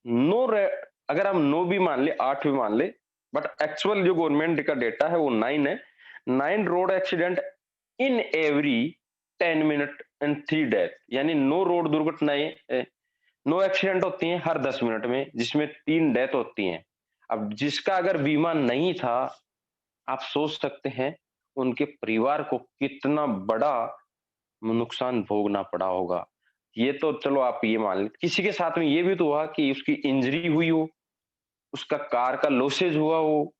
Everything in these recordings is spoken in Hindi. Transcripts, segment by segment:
नो रे अगर हम 9 भी मान ले, 8 भी मान ले, बट एक्चुअल जो गवर्नमेंट का डेटा है वो 9 है। 9 road accident in every 10 minute and 3 death, यानी 9 रोड दुर्घटनाएँ 9 एक्सीडेंट होती हैं हर 10 मिनट में, जिसमें 3 डेथ होती हैं। अब जिसका अगर बीमा नहीं था, आप सोच सकते हैं उनके परिवार को कितना बड़ा नुकसान भोगना पड़ा होगा। ये तो चलो आप ये मान लें, किसी के साथ में ये भी तो हुआ कि उसकी इंजरी हुई हो, उसका कार का लॉसेज हुआ हो,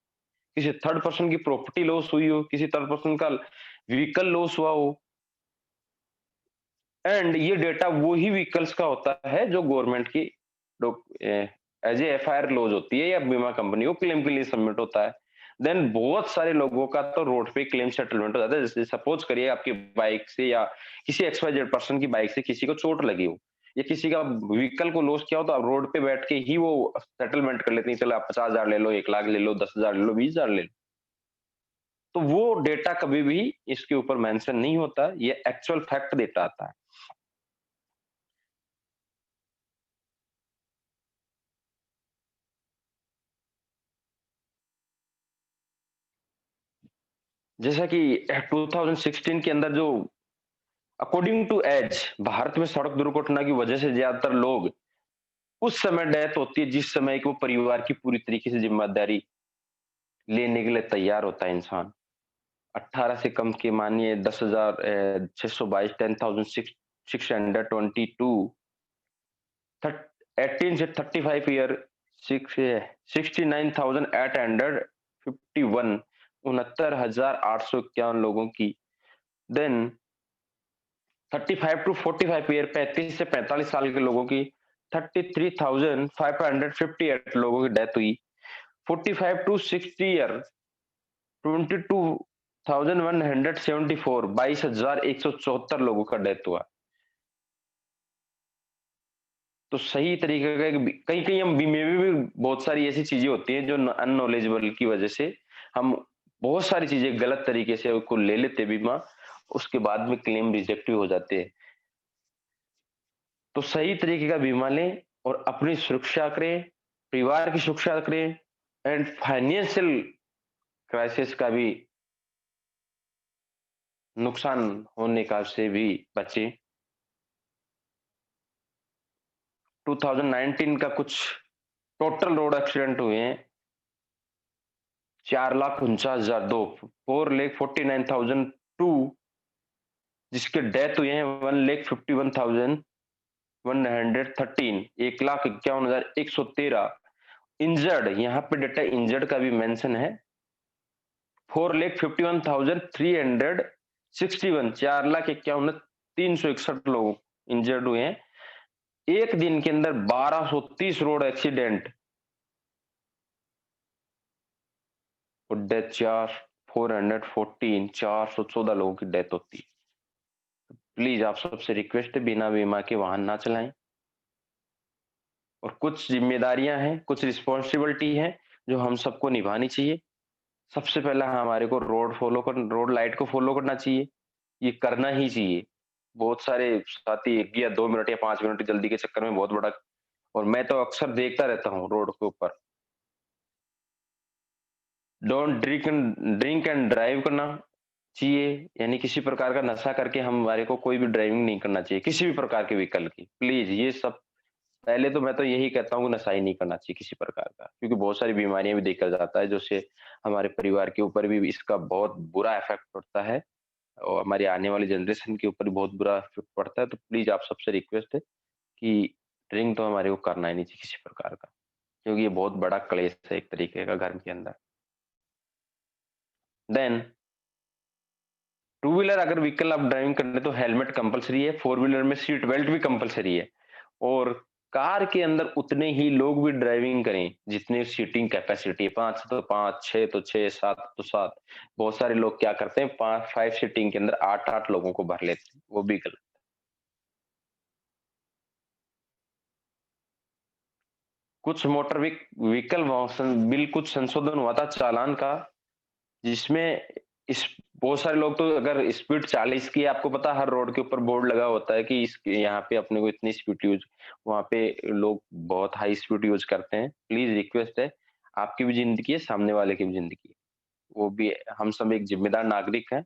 किसी थर्ड पर्सन की प्रॉपर्टी लॉस हुई हो, किसी थर्ड पर्सन का व्हीकल लॉस हुआ हो। एंड ये डेटा वो ही व्हीकल्स का होता है जो गवर्नमेंट की एज ए एफआईआर लॉज होती है या बीमा कंपनी को क्लेम के लिए सबमिट होता है। देन बहुत सारे लोगों का तो रोड पे क्लेम सेटलमेंट हो जाता है। जैसे सपोज करिए आपकी बाइक से या किसी XYZ पर्सन की बाइक से किसी को चोट लगी हो या किसी का व्हीकल को लॉस किया हो, तो आप रोड पे बैठ के ही वो सेटलमेंट कर लेते हैं। चलो आप 50,000 ले लो, 1 लाख ले लो, 10,000 ले लो, 20,000 ले लो। तो वो डेटा कभी भी इसके ऊपर मेंशन नहीं होता, ये एक्चुअल फैक्ट डेटा आता है। जैसा कि 2016 के अंदर जो अकॉर्डिंग टू एज भारत में सड़क दुर्घटना की वजह से ज्यादातर लोग उस समय डेथ होती है जिस समय कि वो परिवार की पूरी तरीके से जिम्मेदारी लेने के लिए तैयार होता है इंसान। 18 से कम के मानिए 10,622 10,622, 18 से 35 ईयर 69,851, 69,851 लोगों की। देन 35 टू 45 ईयर 35 से 45 साल के लोगों की 33,558 लोगों की डेथ हुई। 45 टू 60 ईयर 22,174, 22,174 लोगों का डेथ हुआ। तो सही तरीके का कहीं कहीं हम बीमे में भी बहुत सारी ऐसी चीजें होती हैं जो अननॉलेजेबल की वजह से हम बहुत सारी चीजें गलत तरीके से उसको ले लेते बीमा, उसके बाद में क्लेम रिजेक्ट भी हो जाते हैं। तो सही तरीके का बीमा लें और अपनी सुरक्षा करें, परिवार की सुरक्षा करें एंड फाइनेंशियल क्राइसिस का भी नुकसान होने का से भी बचें। 2019 का कुछ टोटल रोड एक्सीडेंट हुए हैं 4,49,002, 4,49,002, जिसके डेथ हुए हैं 1,51,113, 1,51,113। इंजर्ड, यहाँ पे डेटा इंजर्ड का भी मेंशन है 4,51,361, 4,51,361 लोग इंजर्ड हुए हैं। एक दिन के अंदर 1230 रोड एक्सीडेंट और डेथ 414, 414 लोगों की डेथ होती है। प्लीज आप सबसे रिक्वेस्ट है बिना बीमा के वाहन ना चलाएं। और कुछ जिम्मेदारियां हैं, कुछ रिस्पॉन्सिबिलिटी है जो हम सबको निभानी चाहिए। सबसे पहला हमारे को रोड लाइट को फॉलो करना चाहिए, ये करना ही चाहिए। बहुत सारे साथी 1 या 2 मिनट या 5 मिनट की जल्दी के चक्कर में बहुत बड़ा, और मैं तो अक्सर देखता रहता हूँ रोड के ऊपर। डोंट ड्रिंक एंड ड्राइव करना चाहिए, यानी किसी प्रकार का नशा करके हमारे को कोई भी ड्राइविंग नहीं करना चाहिए, किसी भी प्रकार के व्हीकल की। प्लीज़ ये सब पहले तो मैं तो यही कहता हूँ कि नशा ही नहीं करना चाहिए किसी प्रकार का, क्योंकि बहुत सारी बीमारियाँ भी देखा जाता है, जिससे हमारे परिवार के ऊपर भी इसका बहुत बुरा इफ़ेक्ट पड़ता है और हमारी आने वाली जनरेशन के ऊपर भी बहुत बुरा इफ़ेक्ट पड़ता है। तो प्लीज़ आप सबसे रिक्वेस्ट है कि ड्रिंक तो हमारे को करना ही नहीं चाहिए किसी प्रकार का, क्योंकि ये बहुत बड़ा क्लेश है एक तरीके का घर के अंदर। देन टू व्हीलर अगर व्हीकल आप ड्राइविंग कर रहे हैं तो हेलमेट कंपल्सरी है, फोर व्हीलर में सीट बेल्ट भी कंपल्सरी है। और कार के अंदर उतने ही लोग भी ड्राइविंग करें जितनी सीटिंग कैपेसिटी है, 5 तो 5, 6 तो 6, 7 तो 7। बहुत सारे लोग क्या करते हैं 5 सीटिंग के अंदर 8-8 लोगों को भर लेते हैं, वो भी गलत। कुछ मोटर व्हीकल बिल कुछ संशोधन हुआ था चालान का, जिसमें बहुत सारे लोग तो अगर स्पीड 40 की है, आपको पता है हर रोड के ऊपर बोर्ड लगा होता है कि इस यहाँ पे अपने को इतनी स्पीड यूज़, वहाँ पे लोग बहुत हाई स्पीड यूज़ करते हैं। प्लीज़ रिक्वेस्ट है, आपकी भी ज़िंदगी है, सामने वाले की भी ज़िंदगी है। वो भी हम सब एक ज़िम्मेदार नागरिक हैं,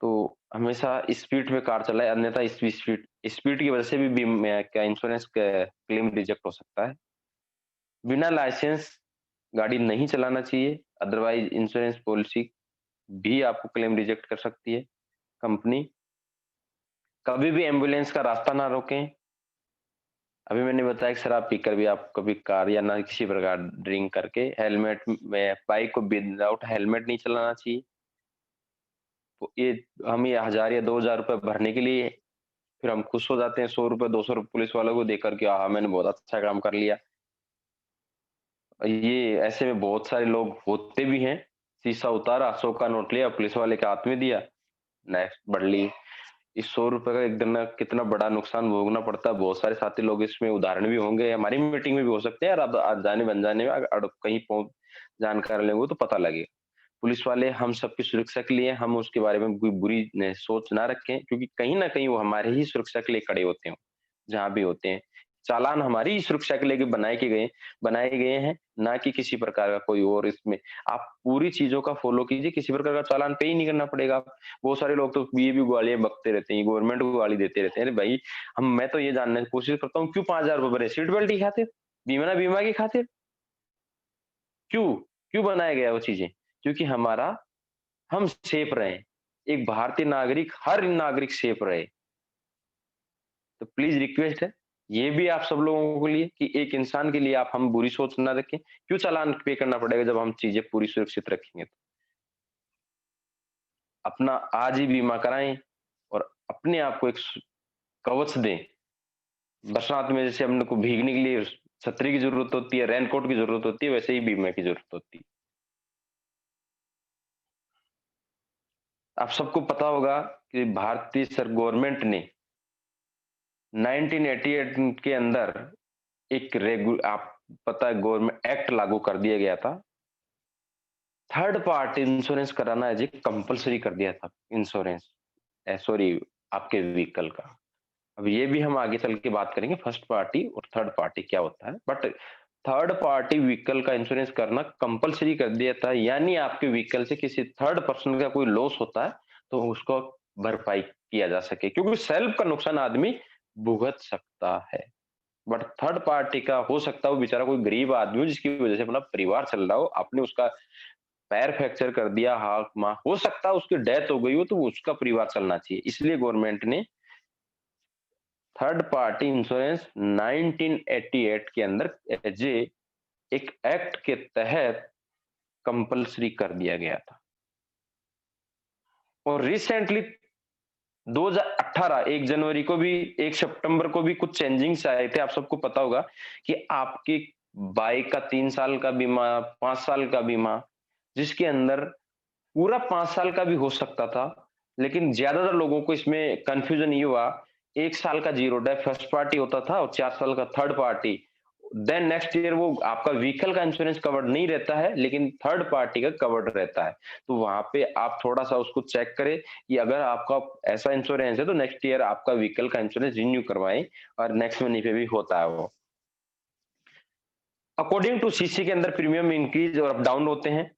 तो हमेशा स्पीड में कार चलाएँ, अन्यथा इस स्पीड स्पीड की वजह से भी क्या इंश्योरेंस क क्लेम रिजेक्ट हो सकता है। बिना लाइसेंस गाड़ी नहीं चलाना चाहिए, अदरवाइज़ इंश्योरेंस पॉलिसी भी आपको क्लेम रिजेक्ट कर सकती है कंपनी। कभी भी एम्बुलेंस का रास्ता ना रोकें। अभी मैंने बताया कि शराब पीकर भी आप कभी कार या ना किसी प्रकार ड्रिंक करके हेलमेट में बाइक को विदाउट हेलमेट नहीं चलाना चाहिए। तो ये हम ये 1000 या 2000 रुपए भरने के लिए फिर हम खुश हो जाते हैं, 100 रुपए 200 रुपए पुलिस वालों को देकर के आहा मैंने बहुत अच्छा काम कर लिया। ये ऐसे में बहुत सारे लोग होते भी हैं, शीशा उतारा, 100 का नोट लिया, पुलिस वाले के हाथ में दिया, नेक्स्ट बढ़ ली। इस 100 रुपए का एक दिन में कितना बड़ा नुकसान भोगना पड़ता है, बहुत सारे साथी लोग इसमें उदाहरण भी होंगे, हमारी मीटिंग में भी हो सकते हैं और अब जाने-अनजाने में अगर कहीं जानकारी लेंगे तो पता लगेगा। पुलिस वाले हम सबकी सुरक्षा के लिए हम उसके बारे में कोई बुरी सोच ना रखें क्योंकि कहीं न कहीं वो हमारे ही सुरक्षा के लिए खड़े होते हैं, जहाँ भी होते हैं। चालान हमारी ही सुरक्षा के लिए बनाए गए हैं, ना कि किसी प्रकार का कोई और इसमें आप पूरी चीज़ों का फ़ॉलो कीजिए, किसी प्रकार का चालान पे ही नहीं करना पड़ेगा। बहुत सारे लोग तो ये भी गालियाँ बकते रहते हैं, गवर्नमेंट को गाली देते रहते हैं। अरे भाई, हम मैं तो ये जानने की कोशिश करता हूँ क्यों 5000 रुपए भरे? सीट बेल्ट की खातिर? बीमा की खातिर? क्यों? क्यों बनाया गया है वो चीज़ें? क्योंकि हम सेफ रहें। एक भारतीय नागरिक, हर नागरिक सेफ रहे। तो प्लीज़ रिक्वेस्ट है, ये भी आप सब लोगों के लिए कि एक इंसान के लिए आप हम बुरी सोच ना रखें। क्यों चालान पे करना पड़ेगा जब हम चीज़ें पूरी सुरक्षित रखेंगे तो? अपना आज ही बीमा कराएँ और अपने आप को एक कवच दें। बरसात में जैसे हम लोग को भीगने के लिए छतरी की ज़रूरत होती है, रेनकोट की ज़रूरत होती है, वैसे ही बीमा की ज़रूरत होती है। आप सबको पता होगा कि भारतीय गवर्नमेंट ने 1988 के अंदर एक आप पता है गवर्नमेंट एक्ट लागू कर दिया गया था। थर्ड पार्टी इंश्योरेंस कराना एज़ ए कंपल्सरी कर दिया था इंश्योरेंस सॉरी आपके व्हीकल का। अब ये भी हम आगे चल के बात करेंगे फर्स्ट पार्टी और थर्ड पार्टी क्या होता है। बट थर्ड पार्टी व्हीकल का इंश्योरेंस करना कंपल्सरी कर दिया था, यानी आपके व्हीकल से किसी थर्ड पर्सन का कोई लॉस होता है, तो उसको भरपाई किया जा सके क्योंकि सेल्फ का नुकसान आदमी भुगत सकता है। बट थर्ड पार्टी का हो सकता है वो बेचारा कोई गरीब आदमी हो जिसकी वजह से अपना परिवार चल रहा हो, आपने उसका पैर फ्रैक्चर कर दिया, हाथ माँ हो सकता है उसकी डेथ हो गई हो तो उसका परिवार चलना चाहिए। इसलिए गवर्नमेंट ने थर्ड पार्टी इंश्योरेंस 1988 के अंदर एज ए एक एक्ट के तहत कंपल्सरी कर दिया गया था और रिसेंटली 2018 1 जनवरी को भी 1 सितंबर को भी कुछ चेंजिंग्स आए थे। आप सबको पता होगा कि आपकी बाइक का 3 साल का बीमा, 5 साल का बीमा, जिसके अंदर पूरा 5 साल का भी हो सकता था, लेकिन ज़्यादातर लोगों को इसमें कन्फ्यूज़न ये हुआ, 1 साल का ज़ीरो डेप्थ फर्स्ट पार्टी होता था और 4 साल का third party. Then next year वो आपका व्हीकल का इंश्योरेंस कवर्ड नहीं रहता है, लेकिन थर्ड पार्टी का कवर्ड रहता है। तो वहाँ पे आप थोड़ा-सा उसको चेक करें कि अगर आपका ऐसा इंश्योरेंस है, तो नेक्स्ट ईयर आपका व्हीकल का इंश्योरेंस रिन्यू करवाएँ और नेक्स्ट मनी पे भी होता है वो। अकॉर्डिंग टू सीसी के अंदर प्रीमियम इंक्रीज़ और अप डाउन होते हैं।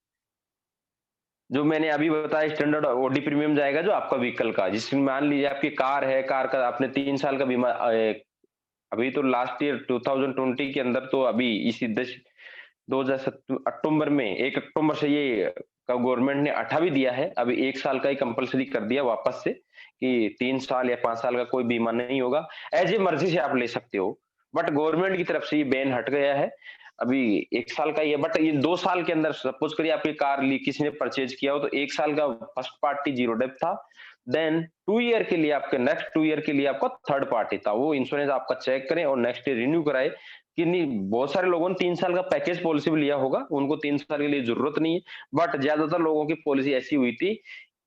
जो मैंने अभी बताया स्टैंडर्ड ओडी प्रीमियम जाएगा जो आपका व्हीकल का, जिसमें मान लीजिए आपकी कार है, कार का आपने 3 साल का बीमा अभी तो लास्ट ईयर 2020 के अंदर तो अभी इसी 2007 अक्टूबर में 1 अक्टूबर से ये गवर्नमेंट ने हटा भी दिया है। अभी 1 साल का ही कंपल्सरी कर दिया वापस से कि 3 साल या 5 साल का कोई बीमा नहीं होगा। ऐज़ ए मर्ज़ी से आप ले सकते हो। बट गवर्नमेंट की तरफ से ये बैन हट गया है। अभी 1 साल का ही है बट ये 2 साल के अंदर सपोज़ करिए आपकी कार ली किसी ने परचेज़ किया हो तो 1 साल का फर्स्ट पार्टी ज़ीरो डेप्थ था। देन 2 ईयर के लिए आपके नेक्स्ट 2 ईयर के लिए आपका थर्ड पार्टी था। वो इंश्योरेंस आपका चेक करें और नेक्स्ट ईयर रिन्यू कराएँ कि नहीं बहुत सारे लोगों ने 3 साल का पैकेज पॉलिसी भी लिया होगा, उनको 3 साल के लिए ज़रूरत नहीं है। बट ज़्यादातर लोगों की पॉलिसी ऐसी हुई थी,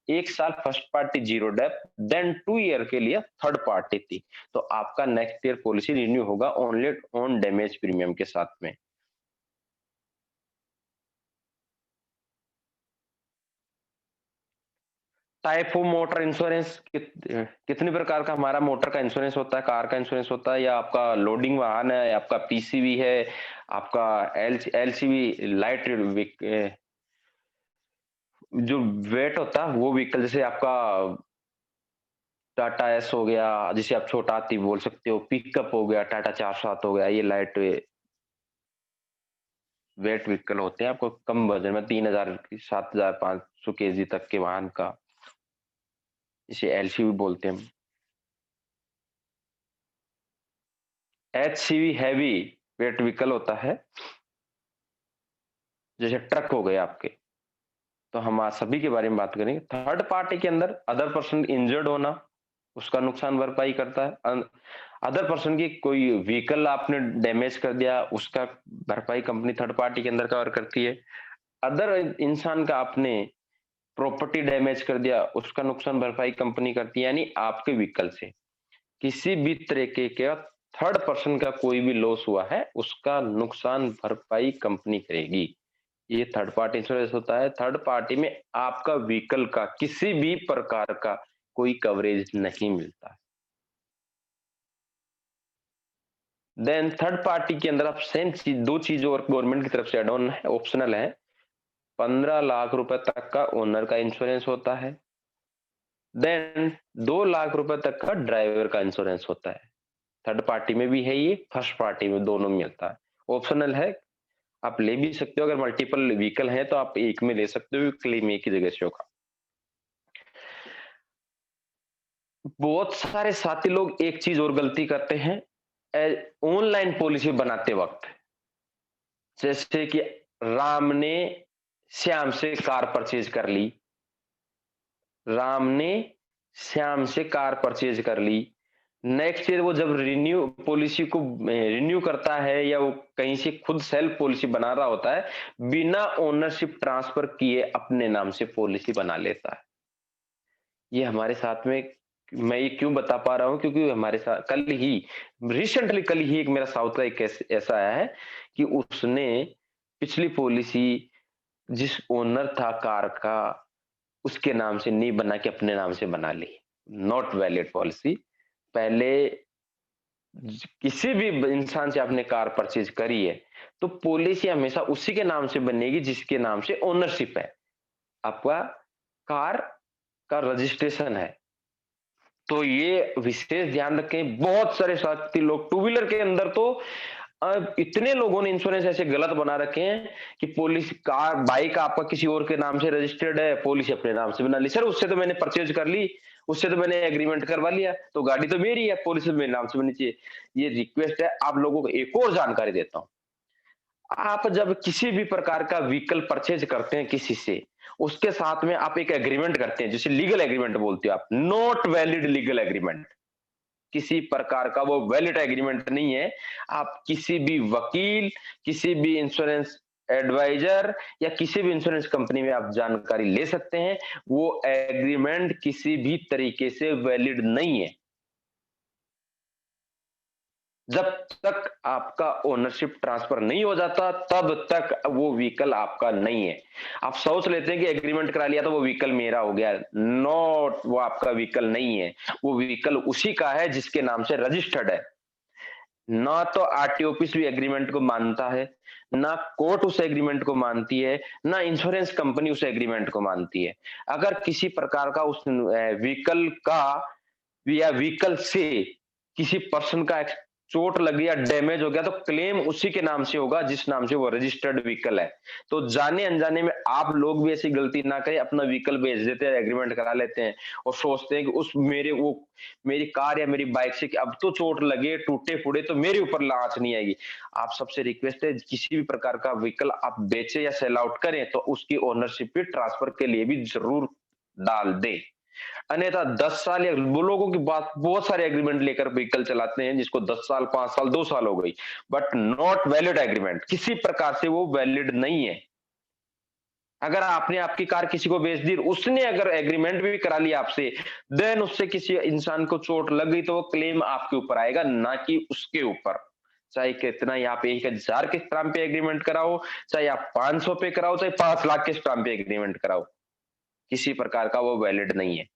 1 साल first party zero depth then 2 year के लिए थर्ड पार्टी थी। तो आपका नेक्स्ट ईयर पॉलिसी रिन्यू होगा ओनली ऑन डैमेज प्रीमियम के साथ में। टाइप ऑफ मोटर इंश्योरेंस कितनी प्रकार का हमारा मोटर का इंश्योरेंस होता है, कार का इंश्योरेंस होता है, या आपका लोडिंग वाहन है, आपका पीसीवी है, आपका एलसीवी लाइट जो वेट होता है वो व्हीकल, जैसे आपका टाटा एस हो गया, जिसे आप छोटा हाथी बोल सकते हो, पिकअप हो गया, टाटा 407 हो गया, ये लाइट वेट व्हीकल होते हैं, आपको कम वजन में 3000 7500 केजी तक के वाहन का, इसे एलसीवी बोलते हैं हम। एचसीवी हैवी वेट व्हीकल होता है, जैसे ट्रक हो गए आपके। तो हम आज सभी के बारे में बात करेंगे। थर्ड पार्टी के अंदर अदर पर्सन इंजर्ड होना, उसका नुकसान भरपाई करता है। अदर पर्सन की कोई व्हीकल आपने डैमेज कर दिया, उसका भरपाई कंपनी थर्ड पार्टी के अंदर कवर करती है। अदर इंसान का आपने प्रॉपर्टी डैमेज कर दिया, उसका नुकसान भरपाई कंपनी करती है। यानी आपके व्हीकल से किसी भी तरीके का थर्ड पर्सन का कोई भी लॉस हुआ है, उसका नुकसान भरपाई कंपनी करेगी। ये थर्ड पार्टी इंश्योरेंस होता है। थर्ड पार्टी में आपका व्हीकल का किसी भी प्रकार का कोई कवरेज नहीं मिलता। देन थर्ड पार्टी के अंदर आप सेम चीज, दो चीज और गवर्नमेंट की तरफ से एड ऑन है, ऑप्शनल है। 15 लाख रुपए तक का ओनर का इंश्योरेंस होता है। देन 2 लाख रुपए तक का ड्राइवर का इंश्योरेंस होता है। थर्ड पार्टी में भी है ये, फर्स्ट पार्टी में दोनों में मिलता है। ऑप्शनल है, आप ले भी सकते हो। अगर मल्टीपल व्हीकल है तो आप एक में ले सकते हो, क्लेम एक ही जगह से होगा। बहुत सारे साथी लोग एक चीज और गलती करते हैं ऑनलाइन पॉलिसी बनाते वक्त। जैसे कि राम ने श्याम से कार परचेज कर ली, राम ने श्याम से कार परचेज कर ली। नेक्स्ट ईयर वो जब रिन्यू पॉलिसी को रिन्यू करता है, या वो कहीं से खुद सेल्फ पॉलिसी बना रहा होता है, बिना ओनरशिप ट्रांसफर किए अपने नाम से पॉलिसी बना लेता है। ये हमारे साथ में, मैं ये क्यों बता पा रहा हूँ, क्योंकि हमारे साथ कल ही, रिसेंटली कल ही एक मेरा साउथ का एक ऐसा आया है कि उसने पिछली पॉलिसी जिस ओनर था कार का, उसके नाम से नहीं बना के अपने नाम से बना ली। Not valid policy. पहले किसी भी इंसान से आपने कार परचेज करी है, तो पॉलिसी हमेशा उसी के नाम से बनेगी जिसके नाम से ओनरशिप है, आपका कार का रजिस्ट्रेशन है। तो ये विशेष ध्यान रखें। बहुत सारे साथी लोग टू व्हीलर के अंदर तो इतने लोगों ने इंश्योरेंस ऐसे गलत बना रखे हैं कि पॉलिसी कार बाइक आपका किसी और के नाम से रजिस्टर्ड है, पॉलिसी अपने नाम से बना ली। सर उससे तो मैंने परचेज कर ली, उससे तो मैंने एग्रीमेंट करवा लिया, तो गाड़ी तो मेरी है, पॉलिसी मेरे नाम से बननी चाहिए। ये रिक्वेस्ट है आप लोगों को। एक और जानकारी देता हूँ, आप जब किसी भी प्रकार का व्हीकल परचेज करते हैं किसी से, उसके साथ में आप एक एग्रीमेंट करते हैं, जिसे लीगल एग्रीमेंट बोलते हो आप। नॉट वैलिड लीगल एग्रीमेंट, किसी प्रकार का वो वैलिड एग्रीमेंट नहीं है। आप किसी भी वकील, किसी भी इंश्योरेंस एडवाइजर या किसी भी इंश्योरेंस कंपनी में आप जानकारी ले सकते हैं, वो एग्रीमेंट किसी भी तरीके से वैलिड नहीं है। जब तक आपका ओनरशिप ट्रांसफर नहीं हो जाता, तब तक वो व्हीकल आपका नहीं है। आप सोच लेते हैं कि एग्रीमेंट करा लिया तो वो व्हीकल मेरा हो गया। नॉट, वो आपका व्हीकल नहीं है। वो व्हीकल उसी का है जिसके नाम से रजिस्टर्ड है। ना तो आरटीओ ऑफिस भी एग्रीमेंट को मानता है, ना कोर्ट उस एग्रीमेंट को मानती है, ना इंश्योरेंस कंपनी उस एग्रीमेंट को मानती है। अगर किसी प्रकार का उस व्हीकल का या व्हीकल से किसी पर्सन का चोट लगी या डैमेज हो गया, तो क्लेम उसी के नाम से होगा जिस नाम से वो रजिस्टर्ड व्हीकल है। तो जाने अनजाने में आप लोग भी ऐसी गलती ना करें, अपना व्हीकल बेच देते हैं, एग्रीमेंट करा लेते हैं और सोचते हैं कि उस मेरे वो मेरी कार या मेरी बाइक से कि अब तो चोट लगे, टूटे फूटे तो मेरे ऊपर लांच नहीं आएगी। आप सबसे रिक्वेस्ट है, किसी भी प्रकार का व्हीकल आप बेचे या सेल आउट करें तो उसकी ओनरशिप भी ट्रांसफर के लिए भी जरूर डाल दें। अन्यथा 10 साल, या वो लोगों की बात, बहुत सारे एग्रीमेंट लेकर व्हीकल चलाते हैं जिसको 10 साल, 5 साल, 2 साल हो गई, बट नॉट वैलिड एग्रीमेंट, किसी प्रकार से वो वैलिड नहीं है। अगर आपने आपकी कार किसी को बेच दी, उसने अगर एग्रीमेंट भी करा लिया आपसे, देन उससे किसी इंसान को चोट लग गई, तो वो क्लेम आपके ऊपर आएगा, ना कि उसके ऊपर। चाहे कितना ही आप 1000 के स्टाम्प पे एग्रीमेंट कराओ, चाहे आप 500 पे कराओ, चाहे 5 लाख के स्टाम्प पे एग्रीमेंट कराओ, किसी प्रकार का वो वैलिड नहीं है।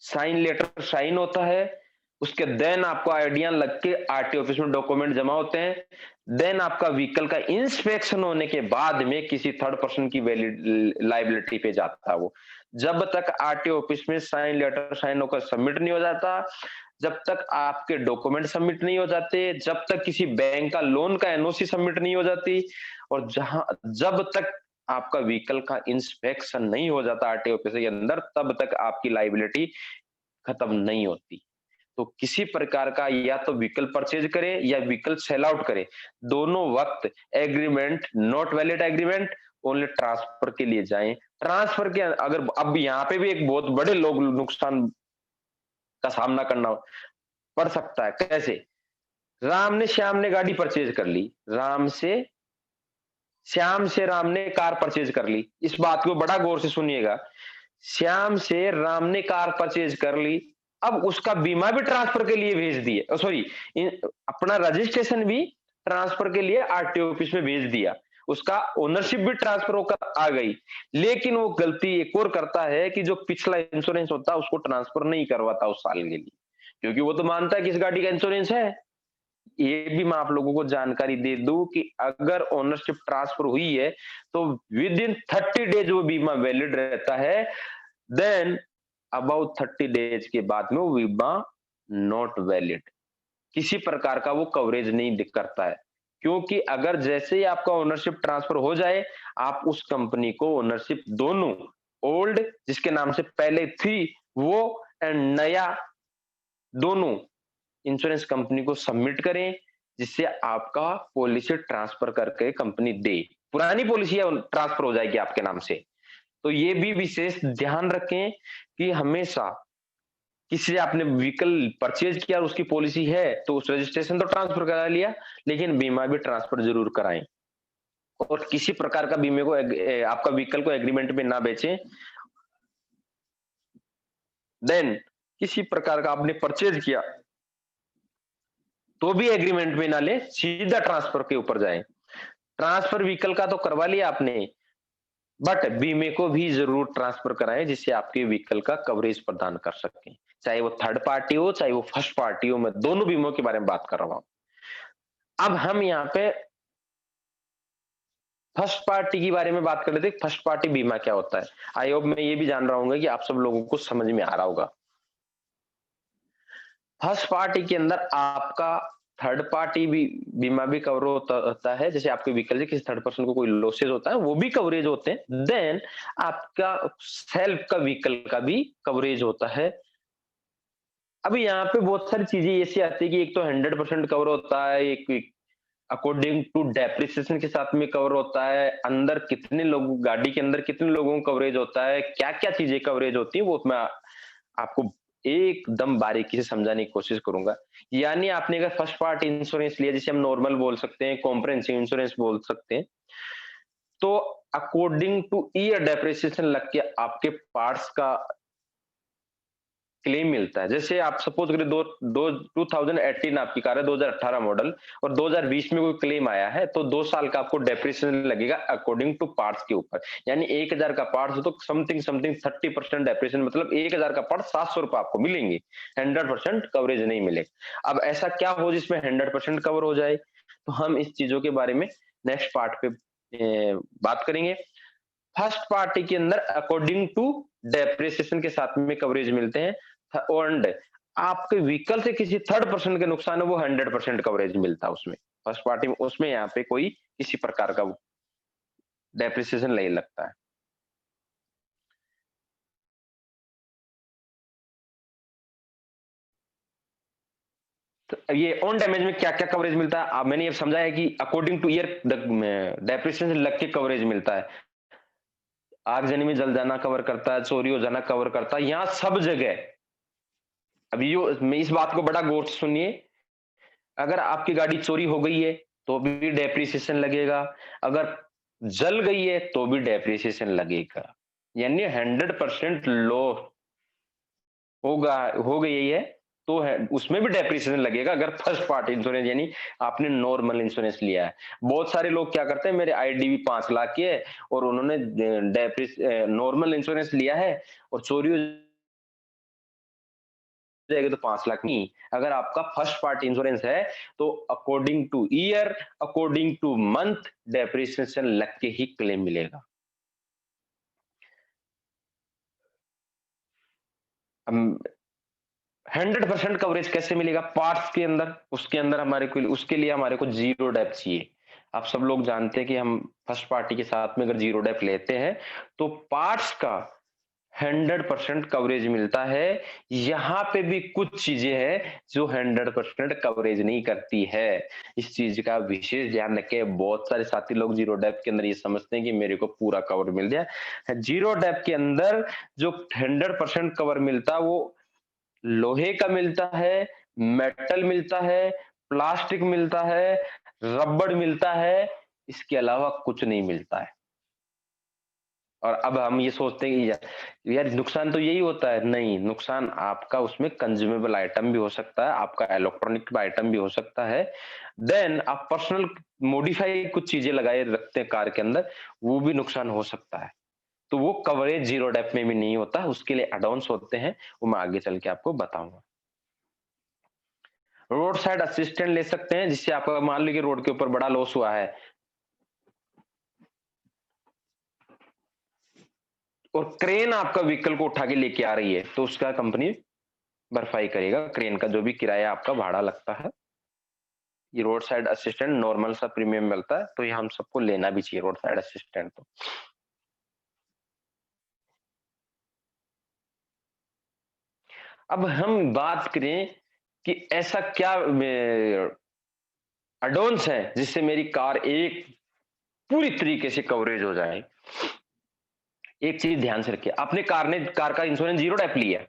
साइन लेटर साइन होता है, उसके देन आपको आइडिया लग के आरटीओ ऑफिस में डॉक्यूमेंट जमा होते हैं, देन आपका व्हीकल का इंस्पेक्शन होने के बाद में किसी थर्ड पर्सन की वैलिड लाइबिलिटी पे जाता है वो। जब तक आरटीओ ऑफिस में साइन लेटर साइन होकर सबमिट नहीं हो जाता, जब तक आपके डॉक्यूमेंट सबमिट नहीं हो जाते, जब तक किसी बैंक का लोन का एनओसी सबमिट नहीं हो जाती, और जब तक आपका व्हीकल का इंस्पेक्शन नहीं हो जाता आरटीओ ऑफिस के अंदर, तब तक आपकी लाइबिलिटी खत्म नहीं होती। तो किसी प्रकार का या तो व्हीकल परचेज करें या व्हीकल सेल आउट करें, दोनों वक्त agreement not valid agreement, only transfer के लिए जाएं। ट्रांसफर के अगर अब यहाँ पे भी एक बहुत बड़े लोग नुकसान का सामना करना पड़ सकता है। कैसे? राम ने श्याम ने गाड़ी परचेज कर ली, श्याम से राम ने कार परचेज कर ली। इस बात को बड़ा गौर से सुनिएगा। श्याम से राम ने कार परचेज कर ली, अब उसका बीमा भी ट्रांसफर के लिए भेज दिए, सॉरी, अपना रजिस्ट्रेशन भी ट्रांसफर के लिए आरटीओ ऑफिस में भेज दिया, उसका ओनरशिप भी ट्रांसफर होकर आ गई। लेकिन वो गलती एक और करता है कि जो पिछला इंश्योरेंस होता है उसको ट्रांसफर नहीं करवाता उस साल के लिए, क्योंकि वो तो मानता है कि इस गाड़ी का इंश्योरेंस है। ये भी मैं आप लोगों को जानकारी दे दूं कि अगर ओनरशिप ट्रांसफर हुई है तो विद इन 30 डेज वो बीमा वैलिड रहता है, देन अबाउट 30 डेज के बाद में वो बीमा नॉट वैलिड, किसी प्रकार का वो कवरेज नहीं करता है। क्योंकि अगर जैसे ही आपका ओनरशिप ट्रांसफर हो जाए, आप उस कंपनी को ओनरशिप दोनों, ओल्ड जिसके नाम से पहले थी वो एंड नया, दोनों इंश्योरेंस कंपनी को सबमिट करें, जिससे आपका पॉलिसी ट्रांसफर करके कंपनी दे, पुरानी पॉलिसी ट्रांसफर हो जाएगी आपके नाम से। तो ये भी विशेष ध्यान रखें कि हमेशा किसी से आपने व्हीकल परचेज किया और उसकी पॉलिसी है तो उस रजिस्ट्रेशन तो ट्रांसफर करा लिया, लेकिन बीमा भी ट्रांसफर जरूर कराएं, और किसी प्रकार का बीमे को आपका व्हीकल को एग्रीमेंट में ना बेचें। देन किसी प्रकार का आपने परचेज किया तो भी एग्रीमेंट में ना ले, सीधा ट्रांसफर के ऊपर जाएं। ट्रांसफर व्हीकल का तो करवा लिया आपने, बट बीमे को भी जरूर ट्रांसफर कराएं, जिससे आपके व्हीकल का कवरेज प्रदान कर सकें, चाहे वो थर्ड पार्टी हो चाहे वो फर्स्ट पार्टी हो। मैं दोनों बीमों के बारे में बात कर रहा हूं। अब हम यहाँ पे फर्स्ट पार्टी के बारे में बात कर लेते हैं। फर्स्ट पार्टी बीमा क्या होता है? आई होप मैं ये भी जान रहा हूँ कि आप सब लोगों को समझ में आ रहा होगा। फर्स्ट पार्टी के अंदर आपका थर्ड पार्टी भी बीमा भी कवर होता है, जैसे आपके व्हीकल से किसी थर्ड पर्सन को कोई लॉसेज होता है वो भी कवरेज होते हैं। देन आपका सेल्फ का व्हीकल का भी कवरेज होता है। अभी यहाँ पे बहुत सारी चीजें ऐसी आती है कि एक तो 100% कवर होता है, एक अकॉर्डिंग टू डेप्रिसिएशन के साथ में कवर होता है, अंदर कितने लोग गाड़ी के अंदर कितने लोगों को कवरेज होता है, क्या क्या चीजें कवरेज होती है, वो मैं आपको एकदम बारीकी से समझाने की कोशिश करूंगा। यानी आपने अगर फर्स्ट पार्टी इंश्योरेंस लिया, जिसे हम नॉर्मल बोल सकते हैं, कॉम्प्रिहेंसिव इंश्योरेंस बोल सकते हैं, तो अकॉर्डिंग टू ईयर डेप्रिसिएशन लग के आपके पार्ट्स का क्लेम मिलता है। जैसे आप सपोज करें 2018 आपकी कार है, 2018 मॉडल, और 2020 में कोई क्लेम आया है, तो 2 साल का आपको डेप्रिसिएशन लगेगा अकॉर्डिंग टू पार्ट्स के ऊपर। यानी 1000 का पार्ट्स हो तो समथिंग समथिंग 30% डेप्रिसिएशन, मतलब 1000 का पार्ट 700 रुपए आपको मिलेंगे, 100% कवरेज नहीं मिलेगा। अब ऐसा क्या हो जिसमें 100% कवर हो जाए, तो हम इस चीजों के बारे में नेक्स्ट पार्ट पे बात करेंगे। फर्स्ट पार्टी के अंदर अकॉर्डिंग टू डेप्रिसिएशन के साथ में कवरेज मिलते हैं, एंड आपके व्हीकल से किसी थर्ड पर्सन के नुकसान है वो 100% कवरेज मिलता है उसमें। फर्स्ट पार्टी में उसमें यहाँ पे कोई किसी प्रकार का डेप्रिसिएशन नहीं लगता है। तो ये ऑन डैमेज में क्या क्या कवरेज मिलता है, मैंने ये समझा है कि अकॉर्डिंग टू ईयर डेप्रिसिएशन लग के कवरेज मिलता है। आगजनी में जल जाना कवर करता है, चोरी हो जाना कवर करता है, यहाँ सब जगह। अभी यो इस बात को बड़ा गौर से सुनिए, अगर आपकी गाड़ी चोरी हो गई है तो भी डेप्रिसिएशन लगेगा, अगर जल गई है तो भी डेप्रिसिएशन लगेगा। यानी 100% लॉस होगा, हो गई है तो है उसमें भी डेप्रिसिएशन लगेगा अगर फर्स्ट पार्टी इंश्योरेंस यानी आपने नॉर्मल इंश्योरेंस लिया है। बहुत सारे लोग क्या करते हैं, मेरे आईडीवी 5 लाख की है और उन्होंने नॉर्मल इंश्योरेंस लिया है और चोरी हो जाएगी तो 5 लाख नहीं। अगर आपका फर्स्ट पार्टी इंश्योरेंस है तो according two year, according two month depreciation लग के ही क्लेम मिलेगा। 100% कवरेज कैसे मिलेगा पार्ट्स के अंदर? उसके अंदर हमारे को उसके लिए हमारे को जीरो डेप चाहिए। आप सब लोग जानते हैं कि हम फर्स्ट पार्टी के साथ में अगर जीरो डेप लेते हैं तो पार्ट्स का 100% कवरेज मिलता है। यहाँ पे भी कुछ चीजें हैं जो 100% कवरेज नहीं करती है। इस चीज का विशेष ध्यान रखें। बहुत सारे साथी लोग जीरो डेप के अंदर ये समझते हैं कि मेरे को पूरा कवर मिल जाए। जीरो डेप के अंदर जो 100% कवर मिलता है वो लोहे का मिलता है, मेटल मिलता है, प्लास्टिक मिलता है, रबड़ मिलता है, इसके अलावा कुछ नहीं मिलता है। और अब हम ये सोचते हैं कि यार नुकसान तो यही होता है, नहीं, नुकसान आपका उसमें कंज्यूमेबल आइटम भी हो सकता है, आपका इलेक्ट्रॉनिक आइटम भी हो सकता है। देन आप पर्सनल मॉडिफाई कुछ चीजें लगाए रखते हैं कार के अंदर, वो भी नुकसान हो सकता है। तो वो कवरेज जीरो डेप में भी नहीं होता, उसके लिए एडवांस होते हैं, वो मैं आगे चल के आपको बताऊंगा। रोड साइड असिस्टेंट ले सकते हैं, जिससे आपका मान लीजिए रोड के ऊपर बड़ा लॉस हुआ है और क्रेन आपका व्हीकल को उठा के लेके आ रही है, तो उसका कंपनी भरपाई करेगा। क्रेन का जो भी किराया आपका भाड़ा लगता है, ये रोड साइड असिस्टेंट नॉर्मल सा प्रीमियम मिलता है, तो ये हम सबको लेना भी चाहिए रोड साइड असिस्टेंट। तो अब हम बात करें कि ऐसा क्या एडवांस है जिससे मेरी कार एक पूरी तरीके से कवरेज हो जाए। एक चीज ध्यान से रखिए, आपने कार का इंश्योरेंस जीरो डेप लिया,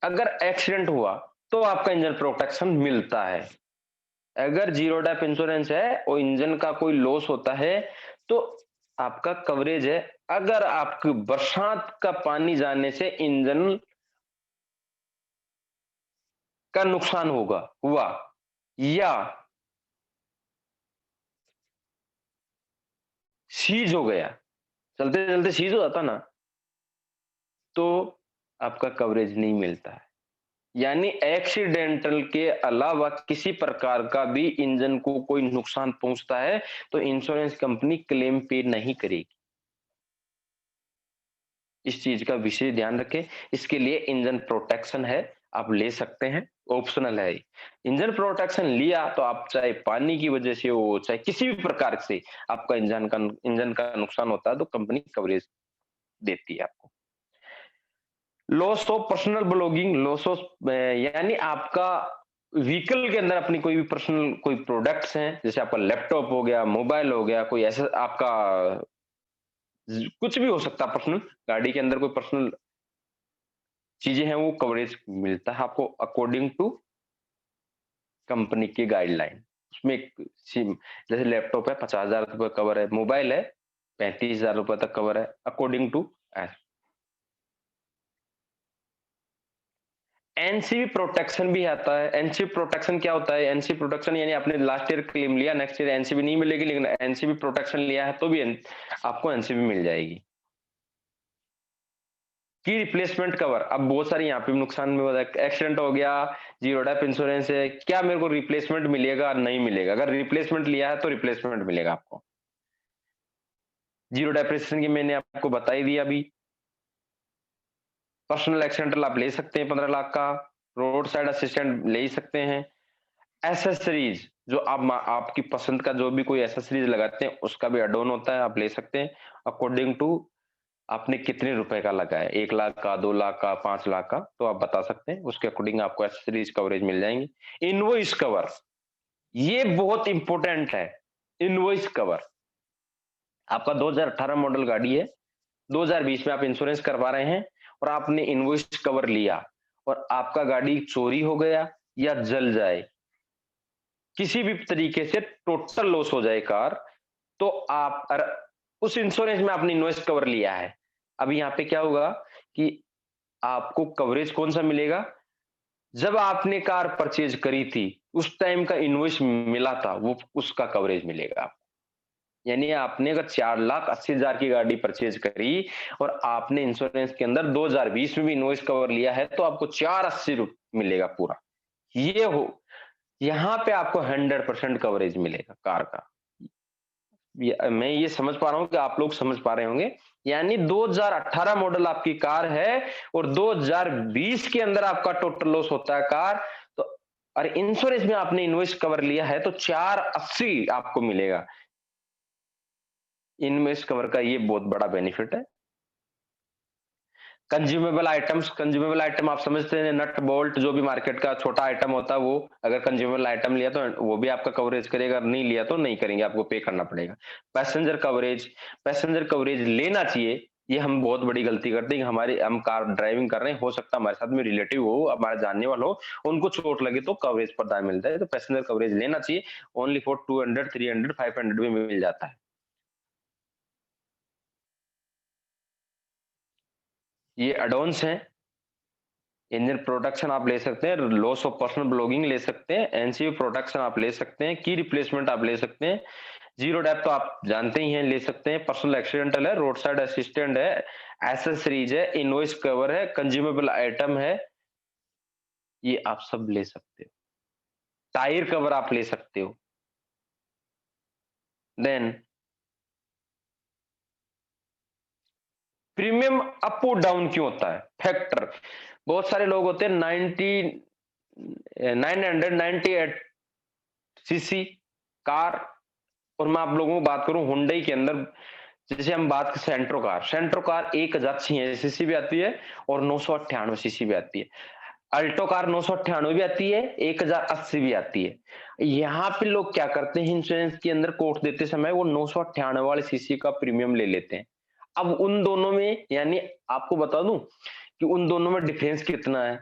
अगर एक्सीडेंट हुआ तो आपका इंजन प्रोटेक्शन मिलता है। अगर जीरो डेप इंश्योरेंस है और इंजन का कोई लॉस होता है तो आपका कवरेज है। अगर आपकी बरसात का पानी जाने से इंजन का नुकसान हुआ या सीज हो गया, चलते चलते सीज हो जाता ना, तो आपका कवरेज नहीं मिलता है। यानी एक्सीडेंटल के अलावा किसी प्रकार का भी इंजन को कोई नुकसान पहुंचता है तो इंश्योरेंस कंपनी क्लेम पे नहीं करेगी। इस चीज का विशेष ध्यान रखें। इसके लिए इंजन प्रोटेक्शन है, आप ले सकते हैं, ऑप्शनल है। इंजन प्रोटेक्शन लिया तो आप चाहे पानी की वजह से हो चाहे किसी भी प्रकार से आपका इंजन का नुकसान होता है तो कंपनी कवरेज देती है आपको। Loss of personal belonging, loss of यानी आपका व्हीकल के अंदर अपनी कोई भी पर्सनल कोई प्रोडक्ट्स हैं, जैसे आपका लैपटॉप हो गया, मोबाइल हो गया, कोई ऐसा आपका कुछ भी हो सकता है पर्सनल, गाड़ी के अंदर कोई पर्सनल चीजें हैं, वो कवरेज मिलता है आपको अकॉर्डिंग टू कंपनी की गाइडलाइन। उसमें एक सिम, जैसे लैपटॉप है 50,000 रुपए कवर है, मोबाइल है 35,000 रुपए तक कवर है अकॉर्डिंग टू। एनसीबी प्रोटेक्शन भी आता है। एनसीबी प्रोटेक्शन क्या होता है? एनसीबी प्रोटेक्शन यानी आपने लास्ट ईयर क्लेम लिया, नेक्स्ट ईयर एनसीबी नहीं मिलेगी, लेकिन एनसीबी प्रोटेक्शन लिया है तो भी आपको एनसीबी मिल जाएगी। की रिप्लेसमेंट कवर, अब बहुत सारी यहाँ पे भी नुकसान में होता है, एक्सीडेंट हो गया, जीरो डेप इंश्योरेंस है, क्या मेरे को रिप्लेसमेंट मिलेगा? नहीं मिलेगा। अगर रिप्लेसमेंट लिया है तो रिप्लेसमेंट मिलेगा आपको। जीरो डेप्रिसिएशन की मैंने आपको बता ही दिया अभी। पर्सनल एक्सीडेंटल आप ले सकते हैं 15 लाख का, रोड साइड असिस्टेंट ले ही सकते हैं। एसेसरीज जो आप आपकी पसंद का जो भी कोई एसेसरीज लगाते हैं उसका भी एड ऑन होता है, आप ले सकते हैं अकॉर्डिंग टू आपने कितने रुपए का लगाया, 1 लाख का, 2 लाख का, 5 लाख का, तो आप बता सकते हैं, उसके अकॉर्डिंग आपको एसेसरीज कवरेज मिल जाएंगे। इनवॉइस कवर, ये बहुत इंपॉर्टेंट है। इनवॉइस कवर, आपका 2018 मॉडल गाड़ी है, 2020 में आप इंश्योरेंस करवा रहे हैं और आपने इनवॉइस कवर लिया और आपका गाड़ी चोरी हो गया या जल जाए, किसी भी तरीके से टोटल लॉस हो जाए कार, तो आप उस इंश्योरेंस में आपने इनवॉइस कवर लिया है। अब यहाँ पे क्या होगा कि आपको कवरेज कौन सा मिलेगा? जब आपने कार परचेज करी थी, उस टाइम का इनवॉइस मिला था, वो उसका कवरेज मिलेगा आपको। यानी आपने अगर 4,80,000 की गाड़ी परचेज करी और आपने इंश्योरेंस के अंदर 2020 में भी इनवॉइस कवर लिया है, तो आपको 480 मिलेगा पूरा। ये हो यहाँ पे आपको 100% कवरेज मिलेगा कार का। मैं ये समझ पा रहा हूँ कि आप लोग समझ पा रहे होंगे। यानी 2018 मॉडल आपकी कार है और 2020 के अंदर आपका टोटल लॉस होता है कार, तो और इंश्योरेंस में आपने इनवॉइस कवर लिया है तो 480 आपको मिलेगा। इनवॉइस कवर का ये बहुत बड़ा बेनिफिट है। कंज्यूमेबल आइटम आप समझते हैं, नट बोल्ट जो भी मार्केट का छोटा आइटम होता है, वो अगर कंज्यूमेबल आइटम लिया तो वो भी आपका कवरेज करेगा, अगर नहीं लिया तो नहीं करेंगे, आपको पे करना पड़ेगा। पैसेंजर कवरेज लेना चाहिए। ये हम बहुत बड़ी गलती करते हैं कि हमारी हम कार ड्राइविंग कर रहे हैं, हो सकता है हमारे साथ में रिलेटिव हो, हमारे जानने वाला हो, उनको चोट लगे तो कवरेज प्रदान मिलता है, तो पैसेंजर कवरेज लेना चाहिए। ओनली फॉर 200, 300, 500 में मिल जाता है। ये एडवांस है। इंजन प्रोटेक्शन आप ले सकते हैं, लॉस ऑफ पर्सनल ब्लॉगिंग ले सकते हैं, एनसीयू प्रोटेक्शन आप ले सकते हैं, की रिप्लेसमेंट आप ले सकते हैं, जीरो डेप तो आप जानते ही हैं, ले सकते हैं, पर्सनल एक्सीडेंटल है, रोड साइड असिस्टेंट है, एसेसरीज है, इनवॉइस कवर है, कंज्यूमेबल आइटम है, ये आप सब ले सकते हो। टायर कवर आप ले सकते हो। देन प्रीमियम अप और डाउन क्यों होता है? फैक्टर, बहुत सारे लोग होते हैं 998 सीसी कार, और मैं आप लोगों को बात करूं हुंडई के अंदर, जैसे हम बात सेंट्रो कार 1086 सीसी भी आती है और 998 सीसी भी आती है। अल्टो कार 998 भी आती है, 1080 भी आती है। यहाँ पे लोग क्या करते हैं, इंश्योरेंस के अंदर कोट देते समय वो 998 वाले सीसी का प्रीमियम ले लेते हैं। अब उन दोनों में, यानी आपको बता दूं कि उन दोनों में डिफरेंस कितना है,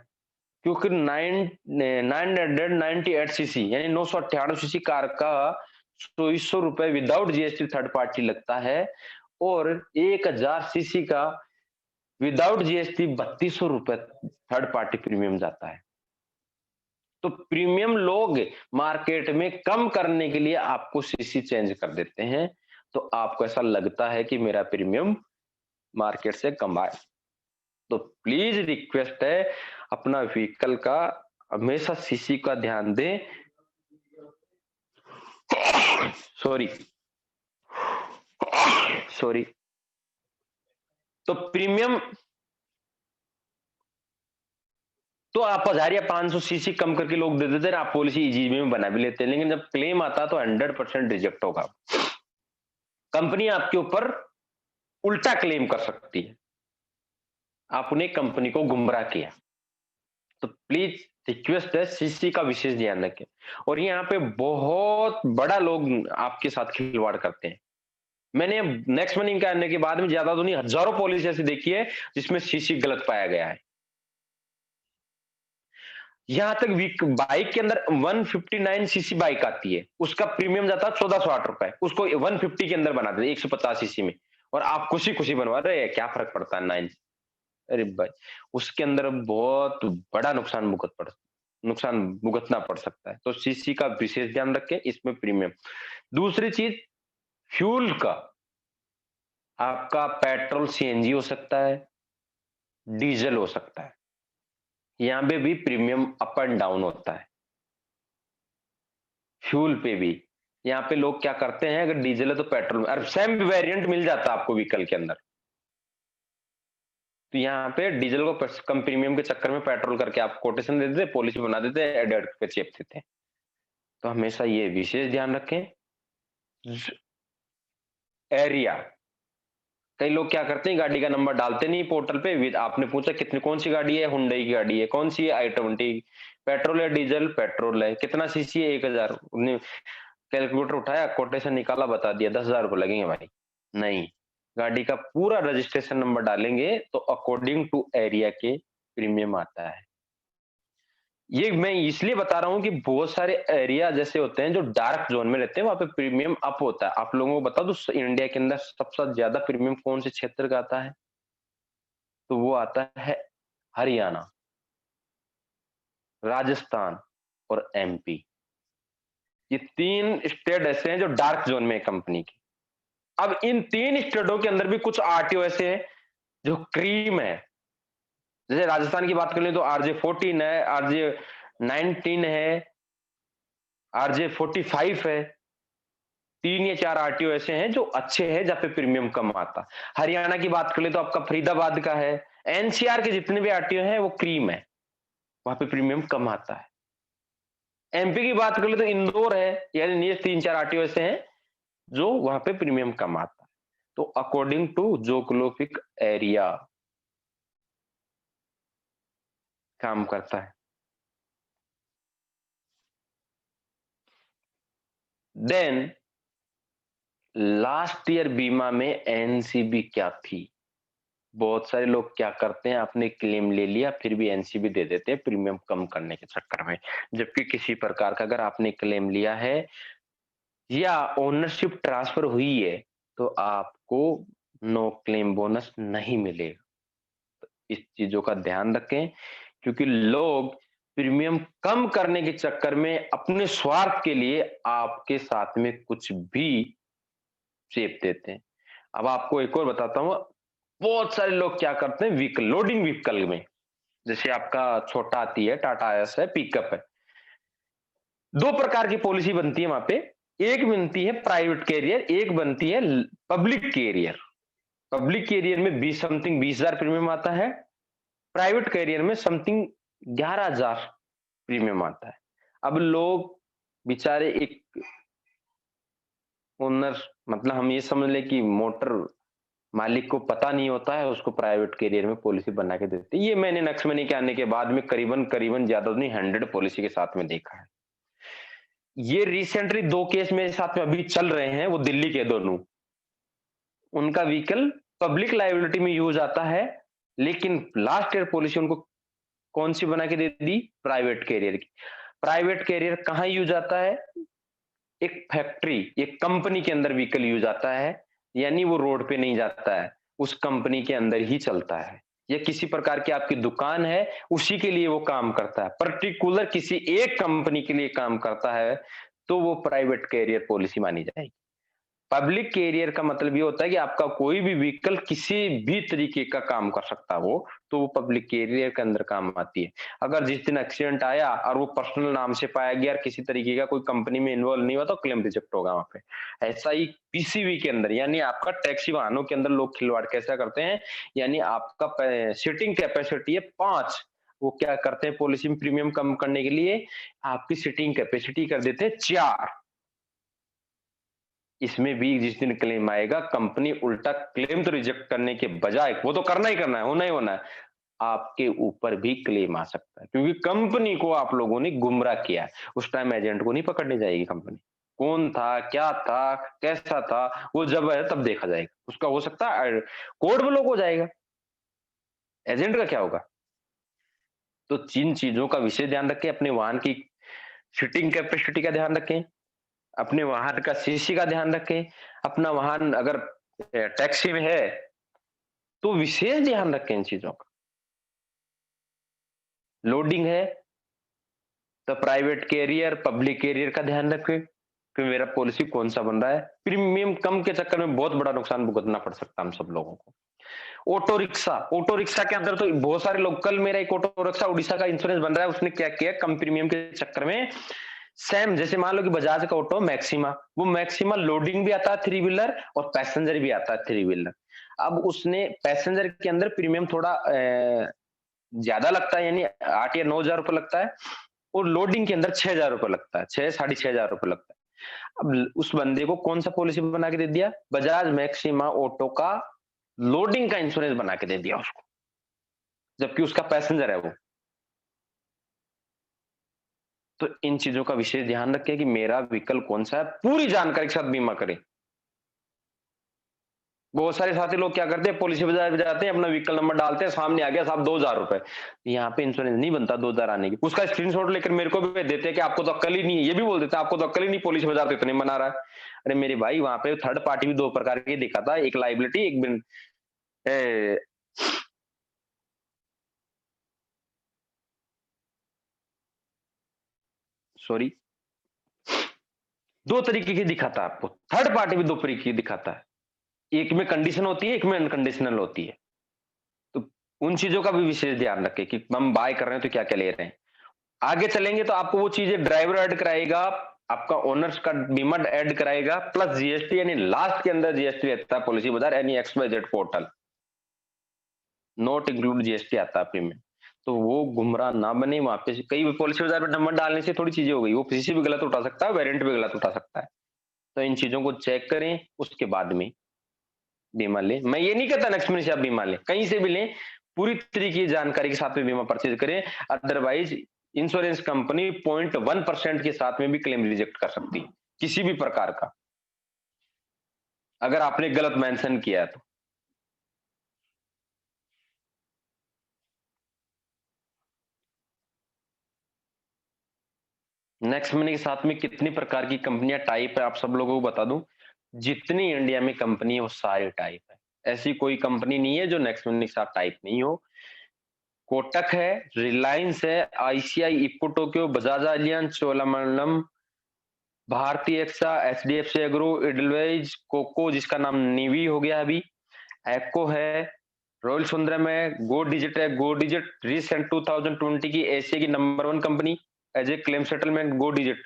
क्योंकि 998 सीसी यानी 998 सीसी कार का 2400 रुपए विदाउट जीएसटी थर्ड पार्टी लगता है, और 1000 सीसी का विदाउट जीएसटी 3200 रुपए थर्ड पार्टी प्रीमियम जाता है। तो प्रीमियम लोग मार्केट में कम करने के लिए आपको सीसी चेंज कर देते हैं, तो आपको ऐसा लगता है कि मेरा प्रीमियम मार्केट से कम आए। तो प्लीज रिक्वेस्ट है, अपना व्हीकल का हमेशा सीसी का ध्यान दें। Sorry sorry. तो प्रीमियम तो आप 1000 या 500 सीसी कम करके लोग दे देते हैं, आप पॉलिसी इजी में बना भी लेते हैं, लेकिन जब क्लेम आता है तो 100% रिजेक्ट होगा। कंपनी आपके ऊपर उल्टा क्लेम कर सकती है, आपने कंपनी को गुमराह किया। तो प्लीज रिक्वेस्ट है, सीसी का विशेष ध्यान रखें। और यहाँ पे बहुत बड़ा लोग आपके साथ खिलवाड़ करते हैं। मैंने नेक्स्ट मनी करने के बाद में ज्यादा तो नहीं, हजारों पॉलिसी ऐसी देखी है जिसमें सीसी गलत पाया गया है। यहाँ तक वीक बाइक के अंदर 159 सीसी बाइक आती है, उसका प्रीमियम जाता है 1408 रुपए, उसको 150 के अंदर बना देते 150 सीसी में, और आप खुशी खुशी बनवा रहे हैं, क्या फर्क पड़ता है 9। अरे भाई, उसके अंदर बहुत बड़ा नुकसान भुगतना पड़ सकता है, तो सीसी का विशेष ध्यान रखें इसमें प्रीमियम। दूसरी चीज, फ्यूल का, आपका पेट्रोल सीएनजी हो सकता है, डीजल हो सकता है, यहाँ पे भी प्रीमियम अप एंड डाउन होता है। फ्यूल पे भी, यहाँ पे लोग क्या करते हैं, अगर डीजल है तो पेट्रोल में, और सेम वेरिएंट मिल जाता है आपको व्हीकल के अंदर, तो यहाँ पे डीजल को कम प्रीमियम के चक्कर में पेट्रोल करके आप कोटेशन दे देते, पॉलिसी बना देते, एड पे चेप देते हैं। तो हमेशा ये विशेष ध्यान रखें। एरिया, कई लोग क्या करते हैं, गाड़ी का नंबर डालते नहीं पोर्टल पे, आपने पूछा कितनी कौन सी गाड़ी है, हुंडई की गाड़ी है, कौन सी है, i20, पेट्रोल है डीजल, पेट्रोल है, कितना सीसी है, 1000, कैलकुलेटर उठाया, कोटेशन निकाला, बता दिया 10,000 रुपए लगेंगे भाई। नहीं, गाड़ी का पूरा रजिस्ट्रेशन नंबर डालेंगे तो अकॉर्डिंग टू एरिया के प्रीमियम आता है। ये मैं इसलिए बता रहा हूँ कि बहुत सारे एरिया जैसे होते हैं जो डार्क जोन में रहते हैं, वहां पे प्रीमियम अप होता है। आप लोगों को बता दो, इंडिया के अंदर सबसे ज्यादा प्रीमियम कौन से क्षेत्र का आता है, तो वो आता है हरियाणा। राजस्थान और एमपी, ये 3 स्टेट ऐसे हैं जो डार्क ज़ोन में है कंपनी की। अब इन 3 स्टेटों के अंदर भी कुछ आरटीओ ऐसे हैं जो क्रीम है। जैसे राजस्थान की बात कर लें तो आरजे 14 है, आरजे 19 है, आरजे 45 है। 3 या 4 आरटीओ ऐसे हैं जो अच्छे हैं, जहाँ पे प्रीमियम कम आता। हरियाणा की बात कर लें तो आपका फरीदाबाद का है। एनसीआर के जितने भी आरटीओ हैं वो क्रीम है, वहाँ पे प्रीमियम कम आता है। एमपी की बात कर लें तो इंदौर है, यानी ये 3-4 आरटीओ ऐसे हैं जो वहाँ पे प्रीमियम कम आता है। तो अकॉर्डिंग टू जोग्राफिक एरिया काम करता है। देन लास्ट ईयर बीमा में एनसीबी क्या थी? बहुत सारे लोग क्या करते हैं, आपने क्लेम ले लिया फिर भी एनसीबी दे देते हैं प्रीमियम कम करने के चक्कर में। जबकि किसी प्रकार का अगर आपने क्लेम लिया है या ओनरशिप ट्रांसफर हुई है तो आपको नो क्लेम बोनस नहीं मिलेगा। इस चीजों का ध्यान रखें, क्योंकि लोग प्रीमियम कम करने के चक्कर में अपने स्वार्थ के लिए आपके साथ में कुछ भी चेप देते हैं। अब आपको एक और बताता हूँ, बहुत सारे लोग क्या करते हैं व्हीकल लोडिंग व्हीकल में, जैसे आपका छोटा आती है, टाटा एस है, पिकअप है। 2 प्रकार की पॉलिसी बनती है वहां पे। एक बनती है प्राइवेट कैरियर, एक बनती है पब्लिक कैरियर। पब्लिक कैरियर में 20 समथिंग 20,000 प्रीमियम आता है। प्राइवेट कैरियर में समथिंग 11,000 प्रीमियम आता है। अब लोग बेचारे एक ओनर, मतलब हम ये समझ लें कि मोटर मालिक को पता नहीं होता है, उसको प्राइवेट कैरियर में पॉलिसी बना के देते हैं। ये मैंने नक्शमनी के आने के बाद में करीबन करीबन ज्यादा नहीं 100 पॉलिसी के साथ में देखा है। ये रिसेंटली 2 केस मेरे साथ में अभी चल रहे हैं, वो दिल्ली के दोनों। उनका व्हीकल पब्लिक लायबिलिटी में यूज आता है, लेकिन लास्ट ईयर पॉलिसी उनको कौन सी बना के दे दी? प्राइवेट कैरियर की। प्राइवेट कैरियर कहाँ यूज आता है? एक फैक्ट्री, एक कंपनी के अंदर व्हीकल यूज आता है, यानी वो रोड पे नहीं जाता है, उस कंपनी के अंदर ही चलता है। या किसी प्रकार की आपकी दुकान है, उसी के लिए वो काम करता है, पर्टिकुलर किसी एक कंपनी के लिए काम करता है, तो वो प्राइवेट कैरियर पॉलिसी मानी जाएगी। पब्लिक कैरियर का मतलब ये होता है कि आपका कोई भी व्हीकल किसी भी तरीके का काम कर सकता है वो, तो वो पब्लिक कैरियर के अंदर काम आती है। अगर जिस दिन एक्सीडेंट आया और वो पर्सनल नाम से पाया गया और किसी तरीके का कोई कंपनी में इन्वॉल्व नहीं हुआ तो क्लेम रिजेक्ट होगा वहां पे। ऐसा ही पीसीवी के अंदर, यानी आपका टैक्सी वाहनों के अंदर लोग खिलवाड़ कैसा करते हैं, यानी आपका सीटिंग कैपेसिटी है 5, वो क्या करते हैं पॉलिसी में प्रीमियम कम करने के लिए आपकी सीटिंग कैपेसिटी कर देते हैं 4। इसमें भी जिस दिन क्लेम आएगा, कंपनी उल्टा क्लेम तो रिजेक्ट करने के बजाय, वो तो करना ही करना है, होना ही होना है, आपके ऊपर भी क्लेम आ सकता है, क्योंकि कंपनी को आप लोगों ने गुमराह किया है। उस टाइम एजेंट को नहीं पकड़नी जाएगी कंपनी। कौन था, क्या था, कैसा था, वो जब है तब देखा जाएगा। उसका हो सकता है कोर्ट ब्लॉक हो जाएगा, एजेंट का क्या होगा? तो जिन चीजों का विशेष ध्यान रखें, अपने वाहन की सीटिंग कैपेसिटी का ध्यान रखें, अपने वाहन का सीसी का ध्यान रखें, अपना वाहन अगर टैक्सी में है तो विशेष ध्यान रखें इन चीजों का। लोडिंग है तो प्राइवेट कैरियर, पब्लिक कैरियर का ध्यान रखें कि मेरा पॉलिसी कौन सा बन रहा है। प्रीमियम कम के चक्कर में बहुत बड़ा नुकसान भुगतना पड़ सकता है हम सब लोगों को। ऑटो रिक्शा के अंदर तो बहुत सारे लोग, कल मेरा एक ऑटो रिक्शा उड़ीसा का इंश्योरेंस बन रहा है, उसने क्या किया कम प्रीमियम के चक्कर में, सेम जैसे मान लो कि बजाज का ऑटो मैक्सिमा, वो मैक्सिमा लोडिंग भी आता है 3 व्हीलर और पैसेंजर भी आता है 3 व्हीलर। अब उसने पैसेंजर के अंदर प्रीमियम थोड़ा ज्यादा लगता है, यानी 8 या 9,000 रुपए लगता है, और लोडिंग के अंदर 6,000 रुपए लगता है, 6 साढ़े 6,000 रुपए लगता है। अब उस बंदे को कौन सा पॉलिसी बना के दे दिया? बजाज मैक्सिमा ऑटो का लोडिंग का इंश्योरेंस बना के दे दिया उसको, जबकि उसका पैसेंजर है वो। तो इन चीजों का विशेष ध्यान रखें कि मेरा व्हीकल कौन सा है, पूरी जानकारी के साथ बीमा करें। बहुत सारे साथी लोग क्या करते हैं, पॉलिसी बाजार जाते हैं, अपना व्हीकल नंबर डालते हैं, सामने आ गया साहब 2,000 रुपए। यहाँ पे इंश्योरेंस नहीं बनता 2,000 आने की। उसका स्क्रीनशॉट लेकर मेरे को भी भेज देते हैं कि आपको तो अक्ल ही नहीं है, ये भी बोल देते हैं आपको तो अक्ल ही नहीं, पॉलिसी बाजार तो इतने बना रहा है। अरे मेरे भाई, वहां पे थर्ड पार्टी भी 2 प्रकार की दिखा था, एक लाइबिलिटी, एक सॉरी, 2 तरीके की दिखाता है आपको। थर्ड पार्टी भी 2 तरीके की दिखाता है। एक में कंडीशन होती है, एक में अनकंडीशनल होती है। तो उन चीज़ों का भी विशेष ध्यान रखें कि हम बाय कर रहे हैं तो क्या-क्या ले रहे हैं। आगे चलेंगे तो आपको वो चीज़ें ड्राइवर ऐड कराएगा, आपका ओनर्स का बीमा ऐड कराएगा, प्लस जीएसटी, यानी लास्ट के अंदर जीएसटी रहता है Policybazaar any X Y Z portal. Not include GST आता है प्रीमियम। तो वो गुमराह ना बने, वहाँ पे कई पॉलिसी बाजार में नंबर डालने से थोड़ी चीज़ें हो गई, वो किसी से भी गलत उठा सकता है, वेरिएंट भी गलत उठा सकता है। तो इन चीज़ों को चेक करें, उसके बाद में बीमा लें। मैं ये नहीं कहता नेक्स्ट महीने से आप बीमा लें, कहीं से भी लें, पूरी तरीके की जानकारी के साथ में बीमा परचेज़ करें, अदरवाइज़ इंश्योरेंस कंपनी 0.1% के साथ में भी क्लेम रिजेक्ट कर सकती है, किसी भी प्रकार का, अगर आपने गलत मेंशन किया है तो। नेक्स्ट मनी के साथ में कितनी प्रकार की कंपनियां टाइप है, आप सब लोगों को बता दूं, जितनी इंडिया में कंपनी है वो सारी टाइप है। ऐसी कोई कंपनी नहीं है जो नेक्स्ट मनी के साथ टाइप नहीं हो। कोटक है, रिलायंस है, ICICI, IFFCO Tokio, Bajaj Allianz, Cholamandalam, Bharti AXA, HDFC एग्रो, एडलवाइज, कोको जिसका नाम निवी हो गया अभी, एक्को है, रॉयल सुंदरम है, गो डिजिट है। गो डिजिट रिसेंट 2020 की एशिया की number 1 company as a claim settlement. Go Digit,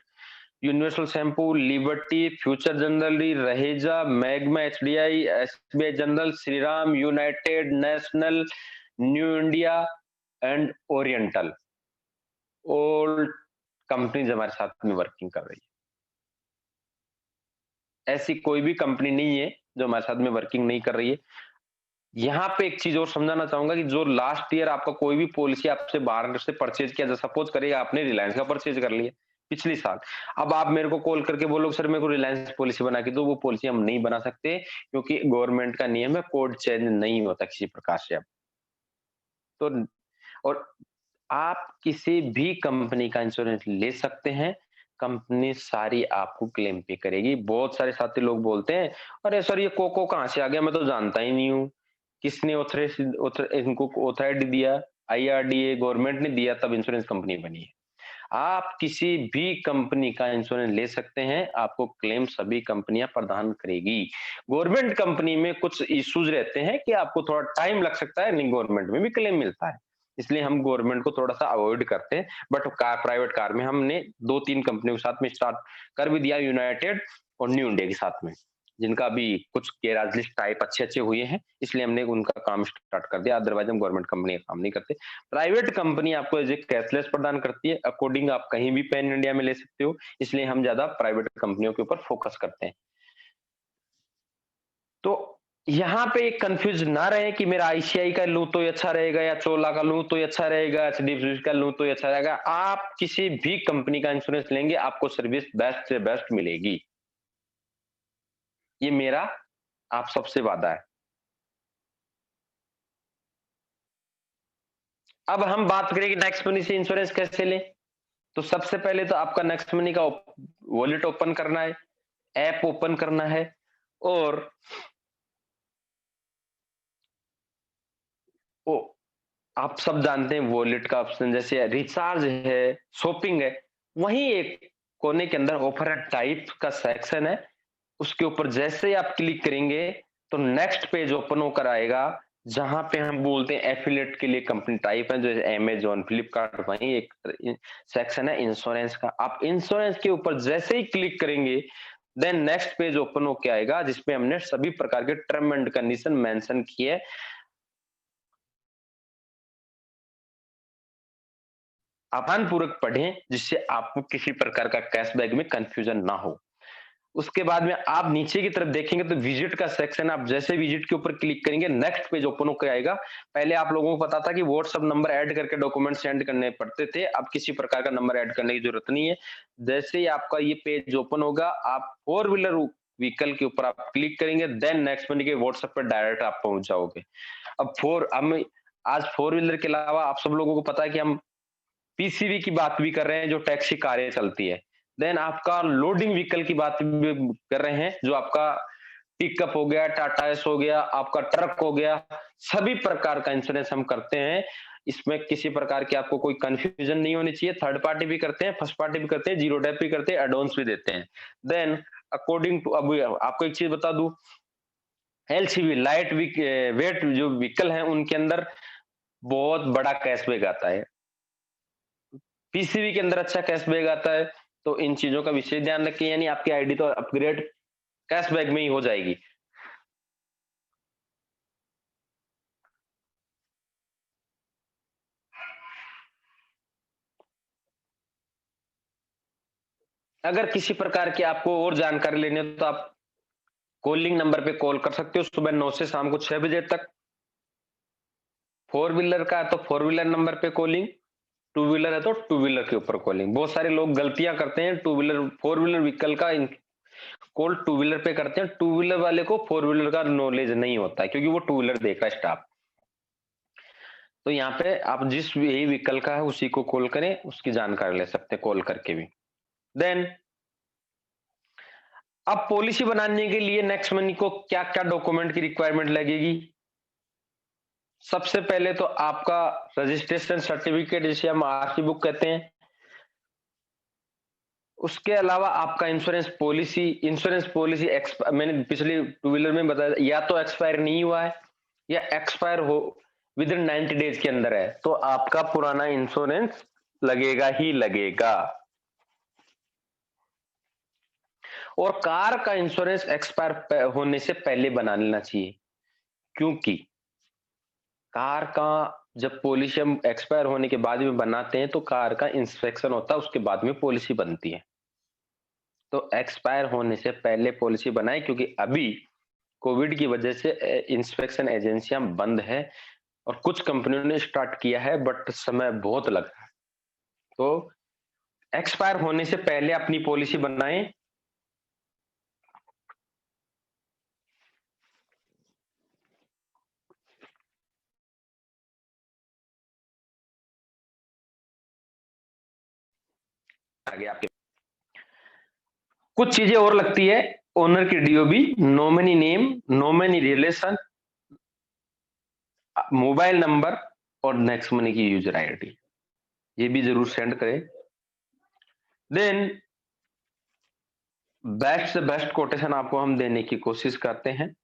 Universal Sompo, Liberty, Future Generali, Raheja, Magma, HDI, SBI General, Shriram, United, National, New India and Oriental, all companies हमारे साथ में वर्किंग कर रही है। ऐसी कोई भी कंपनी नहीं है जो हमारे साथ में वर्किंग नहीं कर रही है। यहाँ पे एक चीज और समझाना चाहूंगा कि जो लास्ट ईयर आपका कोई भी पॉलिसी आपसे बाहर से परचेज किया, सपोज करिए आपने रिलायंस का परचेज कर लिया पिछली साल, अब आप मेरे को कॉल करके बोलोगे सर मेरे को रिलायंस पॉलिसी बना के दो, वो पॉलिसी हम नहीं बना सकते क्योंकि गवर्नमेंट का नियम है, कोड चेंज नहीं होता किसी प्रकार से। अब तो और आप किसी भी कंपनी का इंश्योरेंस ले सकते हैं, कंपनी सारी आपको क्लेम पे करेगी। बहुत सारे साथी लोग बोलते हैं, अरे सर ये कोको कहाँ से आ गया, मैं तो जानता ही नहीं हूँ, किसने इनको ऑथराइटी दिया? आईआरडीए, गवर्नमेंट ने दिया तब इंश्योरेंस कंपनी बनी है। आप किसी भी कंपनी का इंश्योरेंस ले सकते हैं, आपको क्लेम सभी कंपनियां प्रदान करेगी। गवर्नमेंट कंपनी में कुछ इश्यूज रहते हैं कि आपको थोड़ा टाइम लग सकता है, नहीं गवर्नमेंट में भी क्लेम मिलता है, इसलिए हम गवर्नमेंट को थोड़ा सा अवॉइड करते हैं। बट कार, प्राइवेट कार में हमने 2-3 कंपनियों के साथ में स्टार्ट कर भी दिया, यूनाइटेड और न्यू इंडिया के साथ में, जिनका भी कुछ गैराज लिस्ट टाइप अच्छे-अच्छे हुए हैं, इसलिए हमने उनका काम स्टार्ट कर दिया, अदरवाइज़ हम गवर्नमेंट कंपनी का काम नहीं करते। प्राइवेट कंपनी आपको एज़ ए कैशलेस प्रदान करती है, अकॉर्डिंग आप कहीं भी पैन इंडिया में ले सकते हो, इसलिए हम ज़्यादा प्राइवेट कंपनियों के ऊपर फोकस करते हैं। तो यहाँ पे एक कंफ्यूज ना रहे कि मेरा आईसीआई का लूँ तो ये अच्छा रहेगा या चोला का लूँ तो ये अच्छा रहेगा, एचडीएफसी का लूँ तो ये अच्छा रहेगा। आप किसी भी कंपनी का इंश्योरेंस लेंगे, आपको सर्विस बेस्ट से बेस्ट मिलेगी। ये मेरा आप सबसे वादा है। अब हम बात करें कि नेक्स्ट मनी से इंश्योरेंस कैसे लें? तो सबसे पहले तो आपका नेक्स्ट मनी का वॉलेट ओपन करना है, ऐप ओपन करना है और ओ आप सब जानते हैं वॉलेट का ऑप्शन जैसे रिचार्ज है, शॉपिंग है, वहीं एक कोने के अंदर ऑफर एट टाइप का सेक्शन है, उसके ऊपर जैसे ही आप क्लिक करेंगे, तो नेक्स्ट पेज ओपन होकर आएगा, जहाँ पे हम बोलते हैं एफिलिएट के लिए कंपनी टाइप है, जो अमेज़न, फ्लिपकार्ट, वहीं एक सेक्शन है इंश्योरेंस का। आप इंश्योरेंस के ऊपर जैसे ही क्लिक करेंगे, देन नेक्स्ट पेज ओपन होके आएगा, जिसमें हमने सभी प्रकार के टर्म एंड कंडीशन मेंशन किए हैं। ध्यानपूर्वक पढ़ें, जिससे आपको किसी प्रकार का कैशबैक में कंफ्यूजन ना हो। उसके बाद में आप नीचे की तरफ देखेंगे तो विजिट का सेक्शन, आप जैसे विजिट के ऊपर क्लिक करेंगे नेक्स्ट पेज ओपन होकर आएगा। पहले आप लोगों को पता था कि व्हाट्सएप नंबर ऐड करके डॉक्यूमेंट सेंड करने पड़ते थे, अब किसी प्रकार का नंबर ऐड करने की जरूरत नहीं है। जैसे ही आपका ये पेज ओपन होगा, आप फोर व्हीलर व्हीकल के ऊपर आप क्लिक करेंगे, देन नेक्स्ट मनी के व्हाट्सएप पर डायरेक्ट आप पहुंच जाओगे। अब फोर हम आज फोर व्हीलर के अलावा आप सब लोगों को पता है कि हम पीसीवी की बात भी कर रहे हैं, जो टैक्सी कारें चलती है। देन आपका लोडिंग व्हीकल की बात भी कर रहे हैं, जो आपका पिकअप हो गया, टाटा एस हो गया, आपका ट्रक हो गया, सभी प्रकार का इंश्योरेंस हम करते हैं। इसमें किसी प्रकार की आपको कोई कंफ्यूजन नहीं होनी चाहिए। थर्ड पार्टी भी करते हैं, फर्स्ट पार्टी भी करते हैं, जीरो डेप भी करते हैं, एडवांस भी देते हैं। देन अकॉर्डिंग टू, अब आपको एक चीज बता दूं, एलसीवी लाइट वेट जो व्हीकल है उनके अंदर बहुत बड़ा कैशबैक आता है, पीसीवी के अंदर अच्छा कैशबैक आता है। तो इन चीजों का विशेष ध्यान रखें, यानी आपकी आईडी तो अपग्रेड कैशबैक में ही हो जाएगी। अगर किसी प्रकार की आपको और जानकारी लेनी हो तो आप कॉलिंग नंबर पे कॉल कर सकते हो, सुबह 9 से शाम को 6 बजे तक। फोर व्हीलर का है तो फोर व्हीलर नंबर पे कॉलिंग, टू व्हीलर है तो टू व्हीलर के ऊपर कॉलिंग। बहुत सारे लोग गलतियां करते हैं, two wheeler four wheeler vehicle का कॉल टू व्हीलर पे करते हैं, टू व्हीलर वाले को फोर व्हीलर का नॉलेज नहीं होता है क्योंकि वो टू व्हीलर देख रहा है स्टाफ। तो यहाँ पे आप जिस यही व्हीकल का है उसी को कॉल करें, उसकी जानकारी ले सकते हैं कॉल करके भी। देन अब पॉलिसी बनाने के लिए नेक्स्ट मनी को क्या क्या डॉक्यूमेंट की रिक्वायरमेंट लगेगी। सबसे पहले तो आपका रजिस्ट्रेशन सर्टिफिकेट, जिसे हम आरसी बुक कहते हैं। उसके अलावा आपका इंश्योरेंस पॉलिसी मैंने पिछली टू व्हीलर में बताया, या तो एक्सपायर नहीं हुआ है या एक्सपायर हो विद इन 90 डेज के अंदर है, तो आपका पुराना इंश्योरेंस लगेगा ही लगेगा। और कार का इंश्योरेंस एक्सपायर होने से पहले बना लेना चाहिए, क्योंकि कार का जब पॉलिसी हम एक्सपायर होने के बाद में बनाते हैं तो कार का इंस्पेक्शन होता है, उसके बाद में पॉलिसी बनती है। तो एक्सपायर होने से पहले पॉलिसी बनाएं, क्योंकि अभी कोविड की वजह से इंस्पेक्शन एजेंसियां बंद है और कुछ कंपनियों ने स्टार्ट किया है, बट समय बहुत लगा है। तो एक्सपायर होने से पहले अपनी पॉलिसी बनाएं। आगे आपके कुछ चीजें और लगती है, ओनर की DOB, nominee name, nominee relation, mobile number और नेक्स्ट मनी की यूजर आईडी, ये भी जरूर सेंड करें। देन बेस्ट से बेस्ट कोटेशन आपको हम देने की कोशिश करते हैं,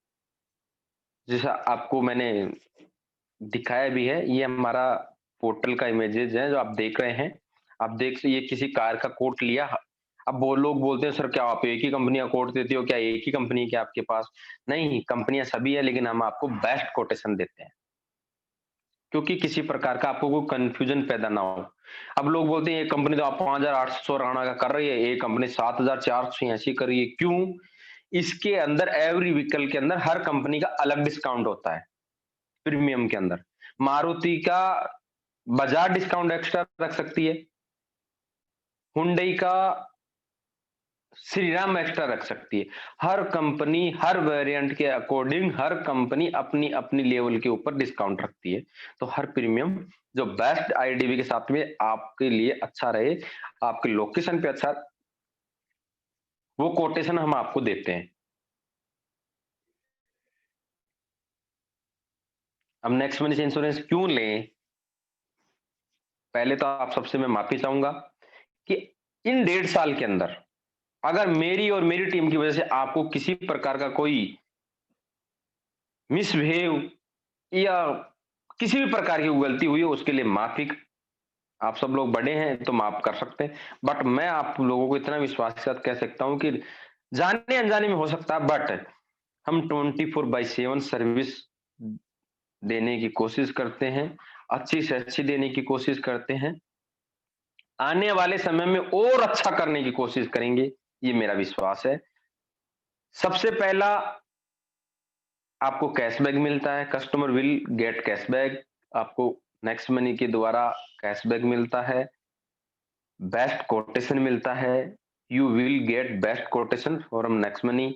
जैसा आपको मैंने दिखाया भी है। ये हमारा पोर्टल का इमेजेस है जो आप देख रहे हैं। आप देख, ये किसी कार का कोट लिया। अब वो लोग बोलते हैं सर क्या आप एक ही कंपनी का कोट देते हो, क्या एक ही कंपनी क्या आपके पास? नहीं, कंपनियां सभी है, लेकिन हम आपको बेस्ट कोटेशन देते हैं, क्योंकि किसी प्रकार का आपको कोई कंफ्यूजन पैदा ना हो। अब लोग बोलते हैं ये कंपनी तो आप 5,894 का कर रही है, ये कंपनी 7,486 कर रही है, क्यों? इसके अंदर एवरी व्हीकल के अंदर हर कंपनी का अलग डिस्काउंट होता है। प्रीमियम के अंदर मारुति का बजाज डिस्काउंट एक्स्ट्रा रख सकती है, हुंडई का श्रीराम एक्स्ट्रा रख सकती है। हर कंपनी हर वेरिएंट के अकॉर्डिंग हर कंपनी अपनी अपनी लेवल के ऊपर डिस्काउंट रखती है। तो हर प्रीमियम जो बेस्ट आईडीवी के साथ में आपके लिए अच्छा रहे, आपके लोकेशन पे अच्छा, वो कोटेशन हम आपको देते हैं। अब नेक्स्ट मनी से इंश्योरेंस क्यों लें? पहले तो आप सबसे मैं माफी चाहूंगा कि इन 1.5 साल के अंदर अगर मेरी और मेरी टीम की वजह से आपको किसी प्रकार का कोई मिसबिहेव या किसी भी प्रकार की गलती हुई है, उसके लिए माफी। आप सब लोग बड़े हैं तो माफ कर सकते हैं, बट मैं आप लोगों को इतना विश्वास के साथ कह सकता हूं कि जाने अनजाने में हो सकता है, बट हम 24/7 सर्विस देने की कोशिश करते हैं, अच्छी से अच्छी देने की कोशिश करते हैं। आने वाले समय में और अच्छा करने की कोशिश करेंगे, ये मेरा विश्वास है। सबसे पहला, आपको कैशबैक मिलता है, कस्टमर विल गेट कैशबैक। आपको नेक्स्ट मनी के द्वारा कैशबैक मिलता है, बेस्ट कोटेशन मिलता है, you will get best quotation from next money.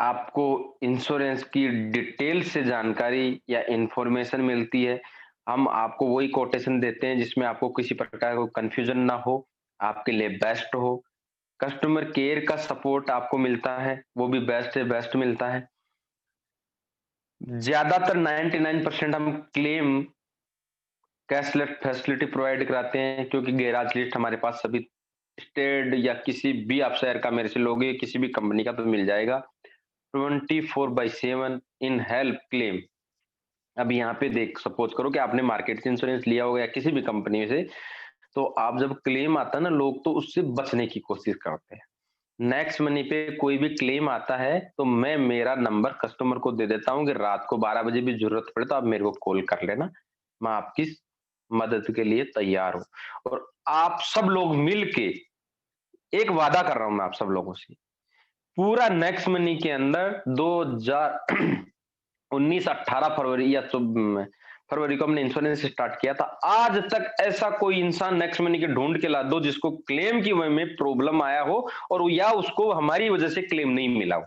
आपको इंश्योरेंस की डिटेल से जानकारी या इंफॉर्मेशन मिलती है। हम आपको वही कोटेशन देते हैं जिसमें आपको किसी प्रकार का कंफ्यूजन ना हो, आपके लिए बेस्ट हो। कस्टमर केयर का सपोर्ट आपको मिलता है, वो भी बेस्ट से बेस्ट मिलता है। ज्यादातर 99% हम क्लेम कैशलेस फैसिलिटी प्रोवाइड कराते हैं, क्योंकि गैराज लिस्ट हमारे पास सभी स्टेट या किसी भी आप शहर का मेरे से लोगे, किसी भी कंपनी का तो मिल जाएगा 24/7 इन हेल्प क्लेम। अब यहाँ पे देख सपोज करो कि आपने मार्केट से इंश्योरेंस लिया होगा या किसी भी कंपनी से, तो आप जब क्लेम आता है ना, लोग तो उससे बचने की कोशिश करते हैं। नेक्स्ट मनी पे कोई भी क्लेम आता है तो मैं मेरा नंबर कस्टमर को दे देता हूँ कि रात को 12 बजे भी जरूरत पड़े तो आप मेरे को कॉल कर लेना, मैं आपकी मदद के लिए तैयार हूँ। और आप सब लोग मिल के, एक वादा कर रहा हूँ मैं आप सब लोगों से, पूरा नेक्स्ट मनी के अंदर 2019-18 फरवरी या फरवरी को हमने इंश्योरेंस स्टार्ट किया था, आज तक ऐसा कोई इंसान नेक्स्ट मनी के ढूंढ के ला दो जिसको क्लेम की वजह में प्रॉब्लम आया हो और या उसको हमारी वजह से क्लेम नहीं मिला हो,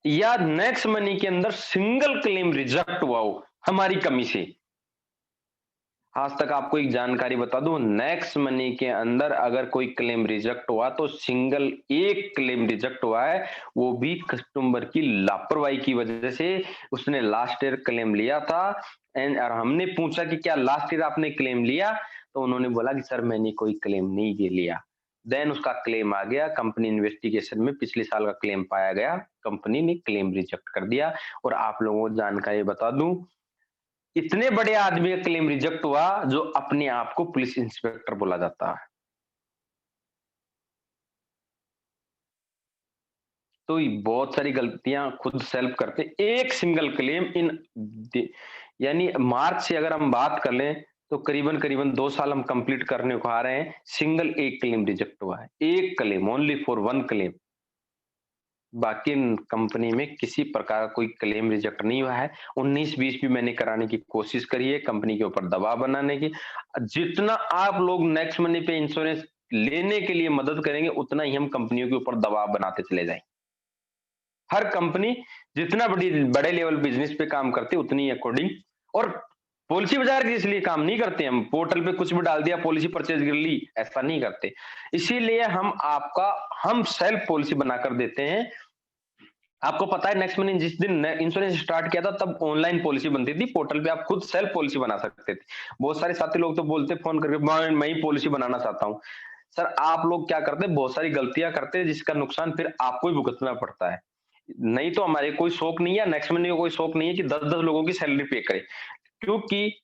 या नेक्स्ट मनी के अंदर सिंगल क्लेम रिजेक्ट हुआ हो हमारी कमी से। आज तक आपको एक जानकारी बता दूं, नेक्स्ट मनी के अंदर अगर कोई क्लेम रिजेक्ट हुआ तो सिंगल एक क्लेम रिजेक्ट हुआ है, वो भी कस्टमर की लापरवाही की वजह से। उसने लास्ट ईयर क्लेम लिया था एंड और हमने पूछा कि क्या लास्ट ईयर आपने क्लेम लिया, तो उन्होंने बोला कि सर मैंने कोई क्लेम नहीं लिया। देन उसका क्लेम आ गया, कंपनी इन्वेस्टिगेशन में पिछले साल का क्लेम पाया गया, कंपनी ने क्लेम रिजेक्ट कर दिया। और आप लोगों को जानकारी बता दूं, इतने बड़े आदमी का क्लेम रिजेक्ट हुआ जो अपने आप को पुलिस इंस्पेक्टर बोला जाता है। तो ये बहुत सारी गलतियां खुद सेल्फ करते, एक सिंगल क्लेम यानी मार्च से अगर हम बात कर लें तो करीबन करीबन 2 साल हम कंप्लीट करने को आ रहे हैं, सिंगल एक क्लेम रिजेक्ट हुआ है, एक claim, only for one claim. बाकी कंपनी में किसी प्रकार का कोई क्लेम रिजेक्ट नहीं हुआ है। 19-20 भी मैंने कराने की कोशिश करी है कंपनी के ऊपर दबाव बनाने की। जितना आप लोग नेक्स्ट मनी पे इंश्योरेंस लेने के लिए मदद करेंगे उतना ही हम कंपनियों के ऊपर दबाव बनाते चले जाएंगे। हर कंपनी जितना बड़े लेवल बिजनेस पे काम करती है उतनी अकॉर्डिंग, और पॉलिसी बाजार के इसलिए काम नहीं करते हम पोर्टल पे कुछ भी डाल दिया पॉलिसी परचेज कर ली, ऐसा नहीं करते। इसीलिए हम सेल्फ पॉलिसी बनाकर देते हैं। आपको पता है नेक्स्ट मनी जिस दिन इंश्योरेंस स्टार्ट किया था तब ऑनलाइन पॉलिसी बनती थी, पोर्टल पे आप खुद सेल्फ पॉलिसी बना सकते थे। बहुत सारे साथी लोग तो बोलते फोन करके मैं ही पॉलिसी बनाना चाहता हूँ। सर आप लोग क्या करते हैं, बहुत सारी गलतियां करते हैं जिसका नुकसान फिर आपको ही भुगतना पड़ता है। नहीं तो हमारे कोई शौक नहीं है, नेक्स्ट मनी को कोई शौक नहीं है कि 10-10 लोगों की सैलरी पे करे, क्योंकि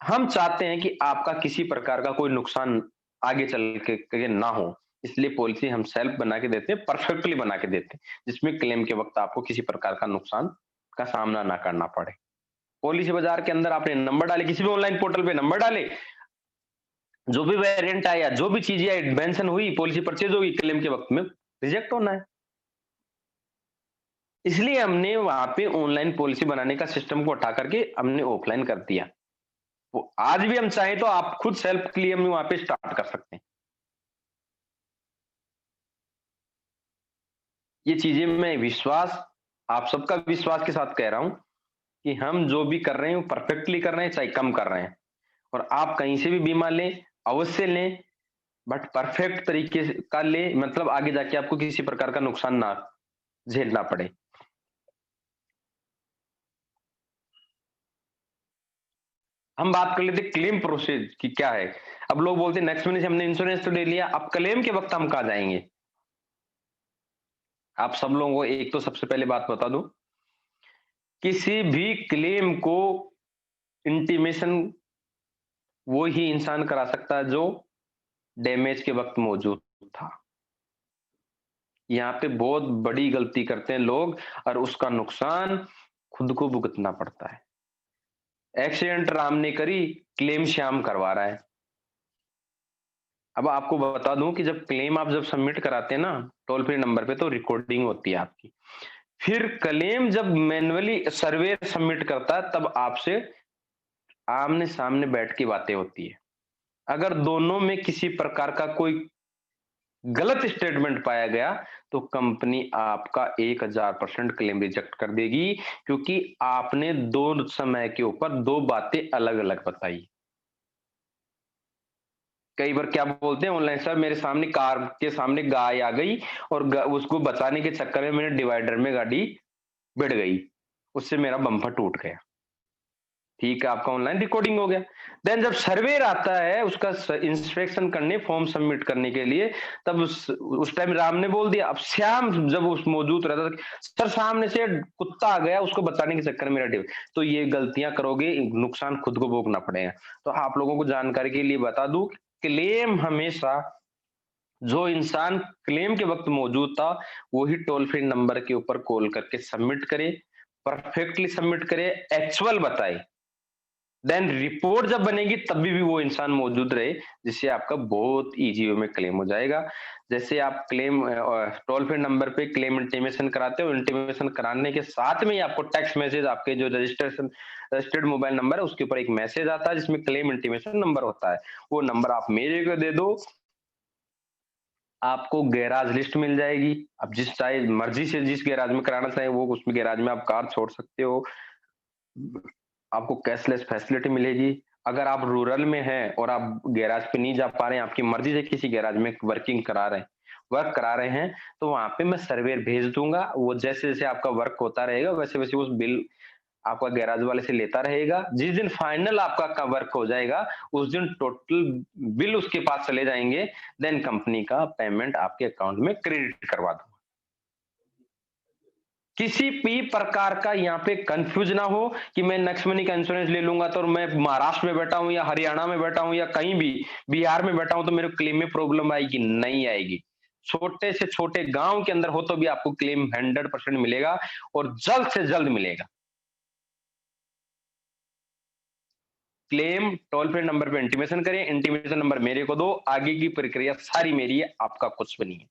हम चाहते हैं कि आपका किसी प्रकार का कोई नुकसान आगे चल के ना हो। इसलिए पॉलिसी हम सेल्फ बना के देते हैं, परफेक्टली बना के देते हैं, जिसमें क्लेम के वक़्त आपको किसी प्रकार का नुकसान का सामना ना करना पड़े। पॉलिसी बाजार के अंदर आपने नंबर डाले, किसी भी ऑनलाइन पोर्टल पे नंबर डाले, जो भी वेरिएंट आया, जो भी चीज़ें आई, मेंशन हुई, पॉलिसी परचेज़ होगी, क्लेम के वक़्त में रिजेक्ट होना है। इसलिए हमने वहाँ पे ऑनलाइन पॉलिसी बनाने का सिस्टम को हटा करके हमने ऑफलाइन कर दिया। वो आज भी हम चाहें तो आप खुद सेल्फ क्लेम वहाँ पे स्टार्ट कर सकते हैं। ये चीजें मैं विश्वास, आप सबका विश्वास के साथ कह रहा हूँ कि हम जो भी कर रहे हैं वो परफेक्टली कर रहे हैं, चाहे कम कर रहे हैं। और आप कहीं से भी बीमा लें, अवश्य लें, बट परफेक्ट तरीके से का लें, मतलब आगे जाके आपको किसी प्रकार का नुकसान ना झेलना पड़े। हम बात कर लेते क्लेम प्रोसेस की क्या है। अब लोग बोलते हैं नेक्स्ट महीने से हमने इंश्योरेंस तो ले लिया, अब क्लेम के वक्त हम कहाँ जाएंगे। आप सब लोगों को एक तो सबसे पहले बात बता दूं, किसी भी क्लेम को इंटीमेशन वो ही इंसान करा सकता है जो डैमेज के वक्त मौजूद था। यहाँ पे बहुत बड़ी गलती करते हैं लोग और उसका नुकसान खुद को भुगतना पड़ता है। एक्सीडेंट राम ने करी, क्लेम श्याम करवा रहा है। अब आपको बता दूं कि जब क्लेम आप जब सबमिट कराते हैं ना टोल फ्री नंबर पे, तो रिकॉर्डिंग होती है आपकी। फिर क्लेम जब मैन्युअली सर्वे सबमिट करता है तब आपसे आमने सामने बैठ की बातें होती है। अगर दोनों में किसी प्रकार का कोई गलत स्टेटमेंट पाया गया तो कंपनी आपका 1000% क्लेम रिजेक्ट कर देगी, क्योंकि आपने दो समय के ऊपर दो बातें अलग अलग बताई। कई बार क्या बोलते हैं ऑनलाइन, सर मेरे सामने कार के सामने गाय आ गई और उसको बचाने के चक्कर में मैंने डिवाइडर में गाड़ी बढ़ गई, उससे मेरा बम्पर टूट गया। ठीक है, आपका ऑनलाइन रिकॉर्डिंग हो गया। देन जब सर्वेयर आता है उसका इंस्पेक्शन करने, फॉर्म सबमिट करने के लिए, तब उस टाइम राम ने बोल दिया। अब श्याम जब उस मौजूद रहता था, सर सामने से कुत्ता आ गया, उसको बचाने के चक्कर में मेरा डिव, तो ये गलतियां करोगे, नुकसान खुद को भोगना पड़ेगा। तो आप लोगों को जानकारी के लिए बता दूं, क्लेम हमेशा जो इंसान क्लेम के वक्त मौजूद था वही टोल फ्री नंबर के ऊपर कॉल करके सबमिट करे, परफेक्टली सबमिट करे, एक्चुअल बताए। देन रिपोर्ट जब बनेगी तब भी वो इंसान मौजूद रहे, जिससे आपका बहुत इजी वे में क्लेम हो जाएगा। जैसे आप क्लेम टोल फ्री नंबर पे क्लेम इंटीमेशन कराते हो, इंटीमेशन कराने के साथ में ही आपको टेक्स्ट मैसेज, आपके जो रजिस्टर्ड मोबाइल नंबर है उसके ऊपर एक मैसेज आता है जिसमें क्लेम इंटीमेशन नंबर होता है। वो नंबर आप मेरे को दे दो, आपको गैराज लिस्ट मिल जाएगी। आप जिस चाहे मर्जी से जिस गैराज में कराना चाहे वो उसमें गैराज में आप कार छोड़ सकते हो। आपको कैशलेस फैसिलिटी मिलेगी। अगर आप रूरल में हैं और आप गैराज पे नहीं जा पा रहे हैं, आपकी मर्जी से किसी गैराज में वर्क करा रहे हैं, तो वहां पे मैं सर्वेयर भेज दूंगा। वो जैसे जैसे आपका वर्क होता रहेगा वैसे वैसे उस बिल आपका गैराज वाले से लेता रहेगा। जिस दिन फाइनल आपका का वर्क हो जाएगा उस दिन टोटल बिल उसके पास चले जाएंगे। देन कंपनी का पेमेंट आपके अकाउंट में क्रेडिट करवा दूंगा। किसी भी प्रकार का यहाँ पे कंफ्यूज ना हो कि मैं नेक्स्ट मनी का इंश्योरेंस ले लूंगा तो मैं महाराष्ट्र में बैठा हूं या हरियाणा में बैठा हूं या कहीं भी बिहार में बैठा हूं तो मेरे क्लेम में प्रॉब्लम आएगी, नहीं आएगी। छोटे से छोटे गांव के अंदर हो तो भी आपको क्लेम 100% मिलेगा और जल्द से जल्द मिलेगा। क्लेम टोल फ्री नंबर पे इंटीमेशन करें, इंटीमेशन नंबर मेरे को दो, आगे की प्रक्रिया सारी मेरी है, आपका कुछ भी नहीं है।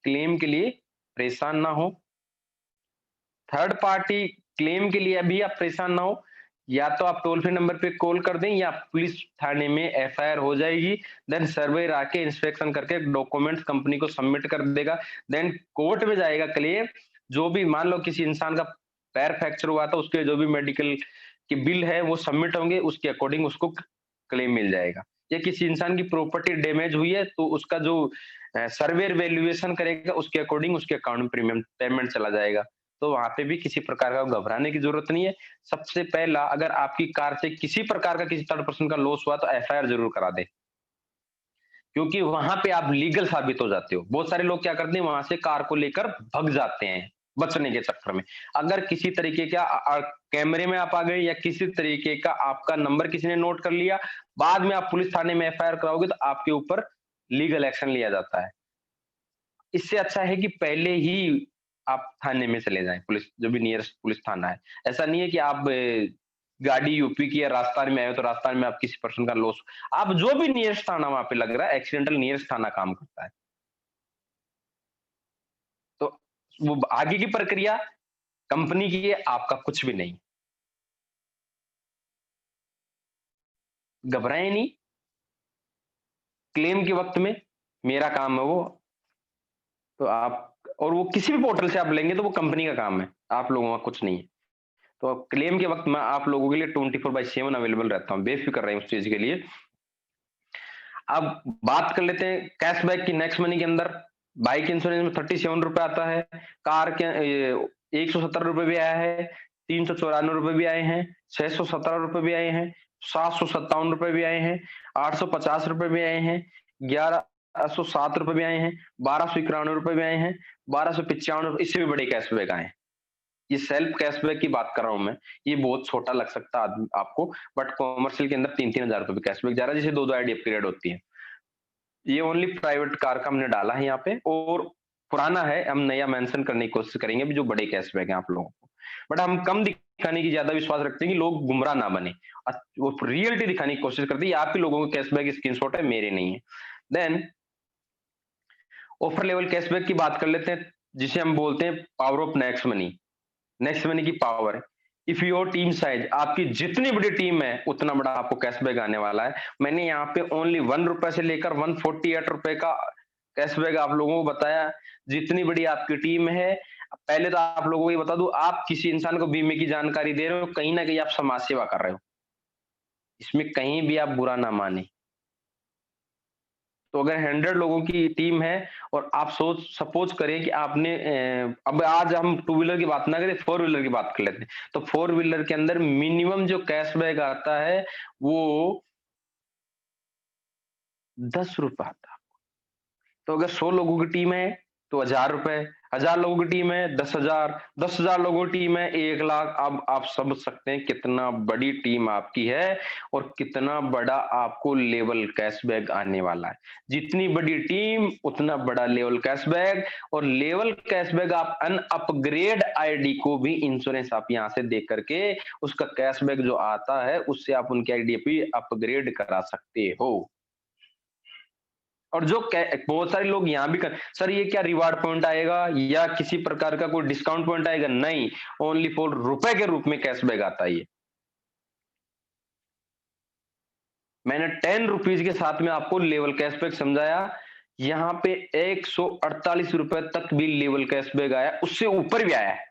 क्लेम के लिए परेशान ना हो। थर्ड पार्टी क्लेम के लिए अभी आप परेशान ना हो, या तो आप टोल फ्री नंबर पे कॉल कर दें या पुलिस थाने में एफआईआर हो जाएगी। देन सर्वेयर आके इंस्पेक्शन करके डॉक्यूमेंट्स कंपनी को सबमिट कर देगा। देन कोर्ट में जाएगा क्लेम। जो भी मान लो किसी इंसान का पैर फ्रैक्चर हुआ था, उसके जो भी मेडिकल की बिल है वो सबमिट होंगे, उसके अकॉर्डिंग उसको क्लेम मिल जाएगा। या किसी इंसान की प्रॉपर्टी डैमेज हुई है तो उसका जो सर्वेयर वैल्यूएशन करेगा उसके अकॉर्डिंग उसके अकाउंट में प्रीमियम पेमेंट चला जाएगा। तो वहां पे भी किसी प्रकार का घबराने की जरूरत नहीं है। सबसे पहला, अगर आपकी कार से किसी प्रकार का किसी थर्ड पर्सन का लॉस हुआ तो एफआईआर जरूर करा दे, क्योंकि वहां पे आप लीगल साबित हो जाते हो। बहुत सारे लोग क्या करते हैं, वहां से कार को लेकर भग जाते हैं बचने के चक्कर में। अगर किसी तरीके का कैमरे में आप आ गए या किसी तरीके का आपका नंबर किसी ने नोट कर लिया, बाद में आप पुलिस थाने में एफआईआर कराओगे तो आपके ऊपर लीगल एक्शन लिया जाता है। इससे अच्छा है कि पहले ही आप थाने में चले जाएँ, पुलिस जो भी नियरेस्ट पुलिस थाना है। ऐसा नहीं है कि आप गाड़ी यूपी की या राजस्थान में आए हो तो राजस्थान में आप किसी पर्सन का लॉस, आप जो भी नियरेस्ट थाना वहाँ पे लग रहा है, एक्सीडेंटल नियरेस्ट थाना काम करता है। तो वो आगे की प्रक्रिया कंपनी की है, आपका कुछ भी नहीं। घबराएँ नहीं, क्लेम के वक़्त में मेरा काम है वो, तो आप और वो किसी भी पोर्टल से आप लेंगे तो वो कंपनी का काम है, आप लोगों का कुछ नहीं है। तो क्लेम के वक़्त मैं आप लोगों के लिए 24/7 अवेलेबल रहता हूँ, बेफ़िक्र रहें उस चीज़ के लिए। अब बात कर लेते हैं कैशबैक की नेक्स्ट मनी के अंदर। बाइक इंश्योरेंस में ₹37 आता है, कार के ₹170 भी आया है, ₹394 भी आए हैं, ₹617 भी आए हैं, ₹757 भी आए हैं, ₹850 भी आए हैं, ₹1107 भी आए हैं, ₹1291 भी आए हैं, ₹1295, इससे भी बड़े कैशबैक आए हैं। ये सेल्फ कैशबैक की बात कर रहा हूँ मैं। ये बहुत छोटा लग सकता है आपको, बट कॉमर्शियल के अंदर 3-3 हज़ार रुपए कैशबैक जा रहा है, जिसे 2-2 आईडी अपग्रेड होती है। ये ओनली प्राइवेट कार का हमने डाला है यहाँ पे और पुराना है, हम नया मेंशन करने की कोशिश करेंगे अभी जो बड़े कैशबैक हैं आप लोगों को। बट हम कम दिखाने की ज्यादा विश्वास रखते हैं कि लोग गुमराह ना बने। वो रियलिटी दिखाने की कोशिश करते हैं, ये आप ही लोगों के कैशबैक स्क्रीनशॉट है, मेरे नहीं है। देन ऑफर लेवल कैशबैक की बात कर लेते हैं, जिसे हम बोलते हैं power of next money. Next money की power, if your team size, आपकी जितनी बड़ी टीम है उतना बड़ा आपको कैशबैक आने वाला है। मैंने यहाँ पे ओनली ₹1 से लेकर ₹148 का कैशबैक आप लोगों को बताया। जितनी बड़ी आपकी टीम है, पहले तो आप लोगों को ये बता दूं, आप किसी इंसान को बीमे की जानकारी दे रहे हो, कहीं ना कहीं आप समाज सेवा कर रहे हो। इसमें कहीं भी आप बुरा ना माने। तो अगर 100 लोगों की टीम है और आप सपोज करें कि आपने अब आज हम टू व्हीलर की बात ना करें, फोर व्हीलर की बात कर लेते हैं। तो फोर व्हीलर के अंदर मिनिमम जो कैशबैक आता है वो 10 रुपए आता है। तो अगर 100 लोगों की टीम है तो 1000 रुपए, 1000 लोगों की टीम है 10,000, 10,000 लोगों की टीम है 1 लाख। अब आप समझ सकते हैं कितना बड़ी टीम आपकी है और कितना बड़ा आपको लेवल कैशबैक आने वाला है। जितनी बड़ी टीम उतना बड़ा लेवल कैशबैक, और लेवल कैशबैक आप अन अपग्रेड आईडी को भी इंश्योरेंस आप यहाँ से देख करके उसका कैशबैक जो आता है उससे आप उनकी आईडी पे अपग्रेड करा सकते हो। और जो बहुत सारे लोग यहाँ भी कर, सर ये क्या रिवार्ड पॉइंट आएगा या किसी प्रकार का कोई डिस्काउंट पॉइंट आएगा? नहीं, ओनली फॉर रुपए के रूप में कैशबैक आता है ये। मैंने 10 रुपीज के साथ में आपको लेवल कैशबैक समझाया। यहाँ पे 148 रुपए तक भी लेवल कैशबैक आया, उससे ऊपर भी आया है।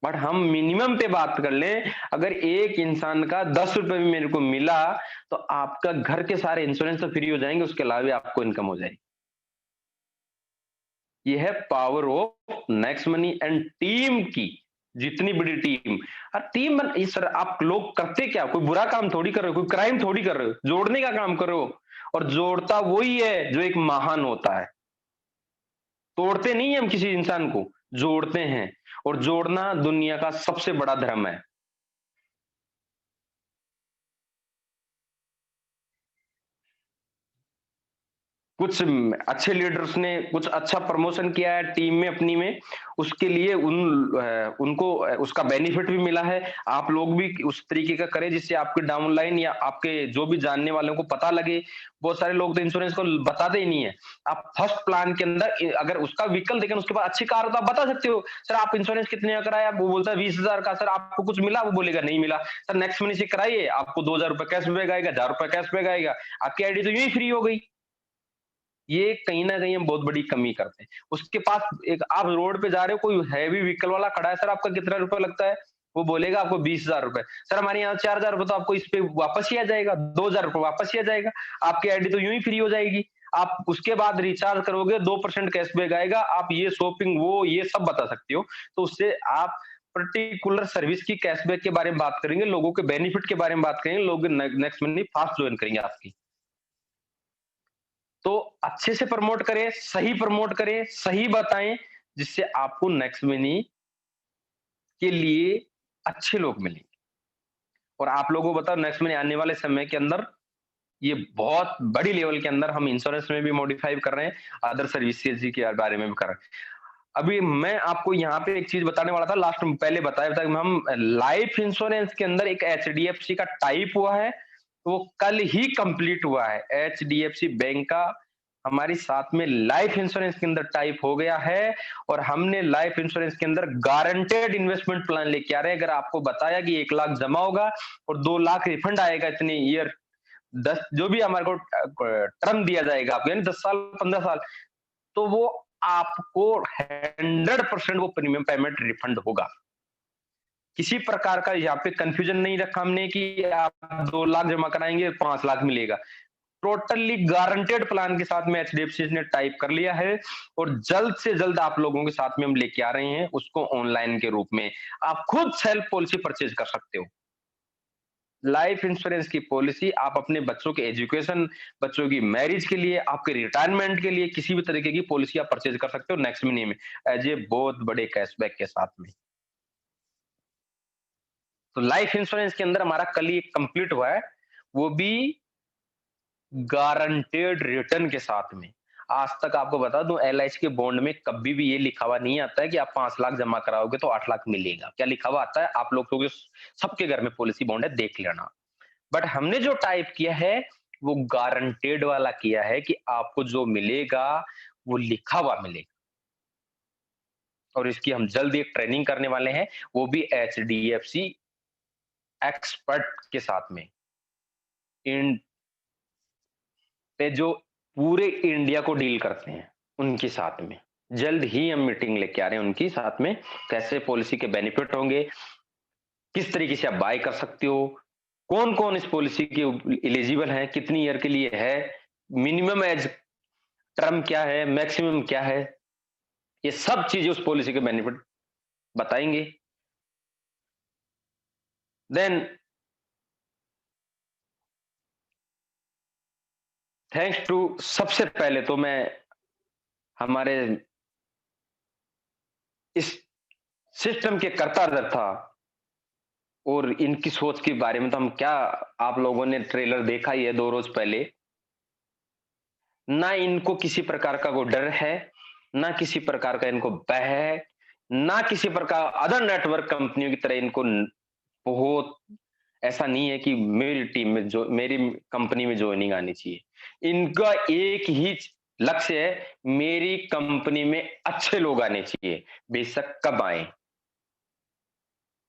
बट हम मिनिमम पे बात कर लें, अगर एक इंसान का 10 रुपए भी मेरे को मिला तो आपका घर के सारे इंश्योरेंस तो फ्री हो जाएंगे, उसके अलावा भी आपको इनकम हो जाएगी। ये है power of next money and team की। जितनी बड़ी टीम, टीम सर आप लोग करते क्या? कोई बुरा काम थोड़ी कर रहे हो, कोई क्राइम थोड़ी कर रहे हो, जोड़ने का काम कर रहे हो। और जोड़ता वही है जो एक महान होता है। तोड़ते नहीं है हम किसी इंसान को, जोड़ते हैं। और जोड़ना दुनिया का सबसे बड़ा धर्म है। कुछ अच्छे लीडर्स ने कुछ अच्छा प्रमोशन किया है टीम में अपनी में, उसके लिए उनको उसका बेनिफिट भी मिला है। आप लोग भी उस तरीके का करें जिससे आपके डाउनलाइन या आपके जो भी जानने वालों को पता लगे। बहुत सारे लोग तो इंश्योरेंस को बताते ही नहीं है। आप फर्स्ट प्लान के अंदर अगर उसका व्हीकल देखें उसके बाद अच्छी कार, तो आप बता सकते हो सर आप इंश्योरेंस कितने का कराया, वो बोलता है 20,000 का। सर आपको कुछ मिला? वो बोलेगा नहीं मिला। सर नेक्स्ट मनी से कराइए, आपको 2,000 रुपए कैशबैक आएगा, 1,000 रुपए कैशबैक आएगा। आपकी आईडी तो यूं ही फ्री हो गई। ये कहीं न कहीं हम बहुत बड़ी कमी करते हैं। उसके पास एक आप रोड पे जा रहे हो, कोई हैवी व्हीकल वाला खड़ा है, सर आपका कितना रुपया लगता है? वो बोलेगा आपको 20,000 रुपए। सर हमारे यहाँ 4,000 रुपए तो आपको इस पे वापस ही आ जाएगा, 2,000 रुपए वापस ही आ जाएगा। आपकी आईडी तो यूँ ही फ्री हो जाएगी। आप उसके बाद रिचार्ज करोगे 2% कैशबैक आएगा। आप ये शॉपिंग वो ये सब बता सकते हो। तो उससे आप पर्टिकुलर सर्विस की कैशबैक के बारे में बात करेंगे, लोगों के बेनिफिट के बारे में बात करेंगे, लोग नेक्स्ट महीने फास्ट जॉइन करेंगे आपकी। तो अच्छे से प्रमोट करें, सही बताएं, जिससे आपको नेक्स्ट मनी के लिए अच्छे लोग मिलेंगे। और आप लोगों को बताओ नेक्स्ट मनी आने वाले समय के अंदर ये बहुत बड़ी लेवल के अंदर हम इंश्योरेंस में भी मॉडिफाई कर रहे हैं, अदर सर्विसेज के बारे में भी कर रहे हैं। अभी मैं आपको यहाँ पे एक चीज बताने वाला था, लास्ट में पहले बताया था कि हम लाइफ इंश्योरेंस के अंदर एक एचडीएफसी का टाइप हुआ है, तो वो कल ही कंप्लीट हुआ है। एचडीएफसी बैंक का हमारी साथ में लाइफ इंश्योरेंस के अंदर टाइप हो गया है। और हमने लाइफ इंश्योरेंस के अंदर गारंटेड इन्वेस्टमेंट प्लान लेके आ रहे हैं। अगर आपको बताया कि 1 लाख जमा होगा और 2 लाख रिफंड आएगा इतने ईयर, 10 जो भी हमारे को टर्म दिया जाएगा आपको, यानी 10 साल 15 साल, तो वो आपको 100% वो प्रीमियम पेमेंट रिफंड होगा। किसी प्रकार का यहाँ पे कंफ्यूजन नहीं रखा हमने कि आप 2 लाख जमा कराएंगे 5 लाख मिलेगा। टोटली गारंटेड प्लान के साथ में एचडीएफसी ने टाइप कर लिया है। और जल्द से जल्द आप लोगों के साथ में हम लेके आ रहे हैं उसको ऑनलाइन के रूप में। आप खुद सेल्फ पॉलिसी परचेज कर सकते हो। लाइफ इंश्योरेंस की पॉलिसी आप अपने बच्चों के एजुकेशन, बच्चों की मैरिज के लिए, आपके रिटायरमेंट के लिए किसी भी तरीके की पॉलिसी आप परचेज कर सकते हो नेक्स्ट महीने में, एज ए बहुत बड़े कैशबैक के साथ में। तो लाइफ इंश्योरेंस के अंदर हमारा कल ही कंप्लीट हुआ है, वो भी गारंटेड रिटर्न के साथ में। आज तक आपको बता दूं एलआईसी के बॉन्ड में कभी भी ये लिखा हुआ नहीं आता है कि आप 5 लाख जमा कराओगे तो 8 लाख मिलेगा। क्या लिखा हुआ आता है? आप लोग तो सबके घर में पॉलिसी बॉन्ड है, देख लेना। बट हमने जो टाइप किया है वो गारंटेड वाला किया है कि आपको जो मिलेगा वो लिखा हुआ मिलेगा। और इसकी हम जल्द एक ट्रेनिंग करने वाले हैं, वो भी एचडीएफसी एक्सपर्ट के साथ में, इन पे जो पूरे इंडिया को डील करते हैं उनके साथ में। जल्द ही हम मीटिंग लेके आ रहे हैं उनकी साथ में, कैसे पॉलिसी के बेनिफिट होंगे, किस तरीके से आप बाय कर सकते हो, कौन कौन इस पॉलिसी के एलिजिबल है, कितनी ईयर के लिए है, मिनिमम एज टर्म क्या है, मैक्सिमम क्या है, ये सब चीजें उस पॉलिसी के बेनिफिट बताएंगे। देन थैंक्स टू, सबसे पहले तो मैं हमारे इस सिस्टम के कर्ता धर्ता और इनकी सोच के बारे में तो हम क्या, आप लोगों ने ट्रेलर देखा ही है 2 रोज पहले। ना इनको किसी प्रकार का कोई डर है, ना किसी प्रकार का इनको भय है, ना किसी प्रकार अदर नेटवर्क कंपनियों की तरह इनको बहुत ऐसा नहीं है कि मेरी टीम में जो मेरी कंपनी में जॉइनिंग आनी चाहिए। इनका एक ही लक्ष्य है, मेरी कंपनी में अच्छे लोग आने चाहिए, बेशक कब आए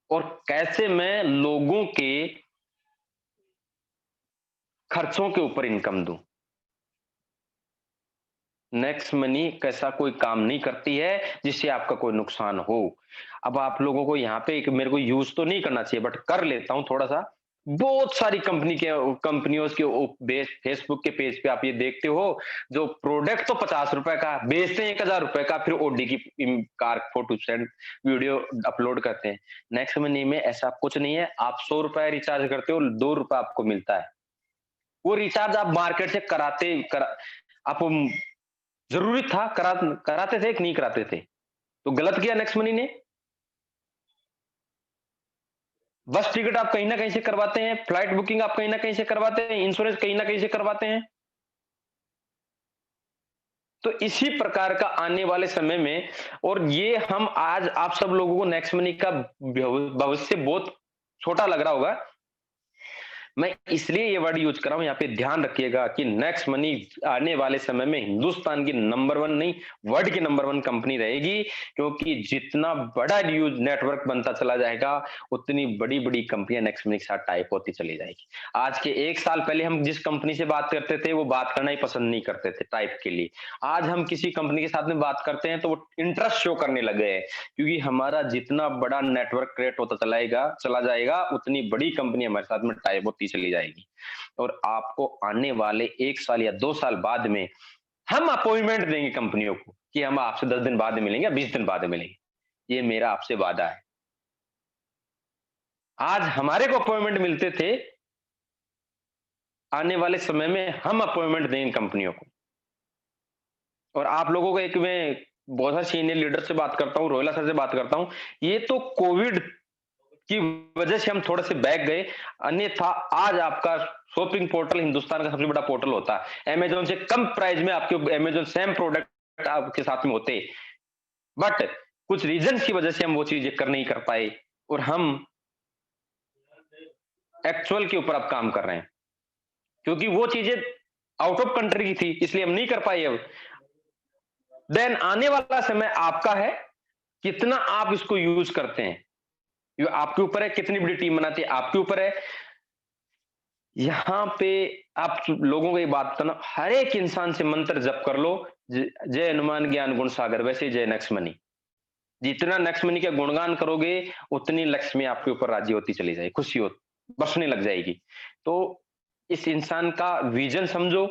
और कैसे मैं लोगों के खर्चों के ऊपर इनकम दूं। नेक्स्ट मनी कैसा कोई काम नहीं करती है जिससे आपका कोई नुकसान हो। अब आप लोगों को यहाँ पे एक मेरे को यूज तो नहीं करना चाहिए बट कर लेता हूँ थोड़ा सा। बहुत सारी कंपनियों के बेस फेसबुक के पेज पे आप ये देखते हो, जो प्रोडक्ट तो 50 रुपए का बेचते हैं 1000 रुपए का, फिर ओडी की car photo send video upload करते हैं। नेक्स्ट मनी में ऐसा कुछ नहीं है, आप 100 रुपए रिचार्ज करते हो, 2 रुपए आपको मिलता है। वो रिचार्ज आप मार्केट से आप जरूरी था, कराते थे कि नहीं कराते थे? तो गलत किया नेक्स्ट मनी ने। बस टिकट आप कहीं ना कहीं से करवाते हैं, फ्लाइट बुकिंग आप कहीं ना कहीं से करवाते हैं, इंश्योरेंस कहीं ना कहीं से करवाते हैं। तो इसी प्रकार का आने वाले समय में, और ये हम आज आप सब लोगों को नेक्स्ट मनी का भविष्य बहुत छोटा लग रहा होगा, मैं इसलिए ये वर्ड यूज कर रहा हूं, यहाँ पे ध्यान रखिएगा कि नेक्स्ट मनी आने वाले समय में हिंदुस्तान की नंबर 1 नहीं, वर्ल्ड की नंबर 1 कंपनी रहेगी। क्योंकि जितना बड़ा यूज नेटवर्क बनता चला जाएगा, उतनी बड़ी बड़ी कंपनियां नेक्स्ट मनी के साथ टाइप होती चली जाएगी। आज के 1 साल पहले हम जिस कंपनी से बात करते थे, वो बात करना ही पसंद नहीं करते थे टाइप के लिए। आज हम किसी कंपनी के साथ में बात करते हैं तो वो इंटरेस्ट शो करने लगे हैं, क्योंकि हमारा जितना बड़ा नेटवर्क क्रिएट होता चला जाएगा, उतनी बड़ी कंपनी हमारे साथ में टाइप होती चली जाएगी। और आपको आने वाले 1 साल या 2 साल बाद में हम अपॉइंटमेंट देंगे कंपनियों को कि हम आपसे 10 दिन बाद मिलेंगे या 20 दिन बाद मिलेंगे। ये मेरा आपसे वादा है। आज हमारे को अपॉइंटमेंट मिलते थे, आने वाले समय में हम अपॉइंटमेंट देंगे कंपनियों को। और आप लोगों को एक मैं बहुत सारे सीनियर लीडर से बात करता हूँ, रोहिला सर से बात करता हूँ, ये तो कोविड की वजह से हम थोड़े से बैक गए, अन्यथा आज आपका शॉपिंग पोर्टल हिंदुस्तान का सबसे बड़ा पोर्टल होता है। अमेजोन से कम प्राइस में आपके अमेजोन सेम प्रोडक्ट आपके साथ में होते, बट कुछ रीजन की वजह से हम वो चीजें कर नहीं कर पाए, और हम एक्चुअल के ऊपर अब काम कर रहे हैं, क्योंकि वो चीजें आउट ऑफ कंट्री की थी, इसलिए हम नहीं कर पाए अब। देन आने वाला समय आपका है, कितना आप इसको यूज करते हैं, ये आपके ऊपर है, कितनी बड़ी टीम बनाती है आपके ऊपर है। यहाँ पे आप लोगों को ये बात करना, हर एक इंसान से मंत्र जप कर लो, जय हनुमान ज्ञान गुण सागर, वैसे जय नेक्स्ट मनी। जितना नेक्स्ट मनी का गुणगान करोगे, उतनी लक्ष्मी आपके ऊपर राजी होती चली जाएगी, खुशी हो बसने लग जाएगी। तो इस इंसान का विजन समझो,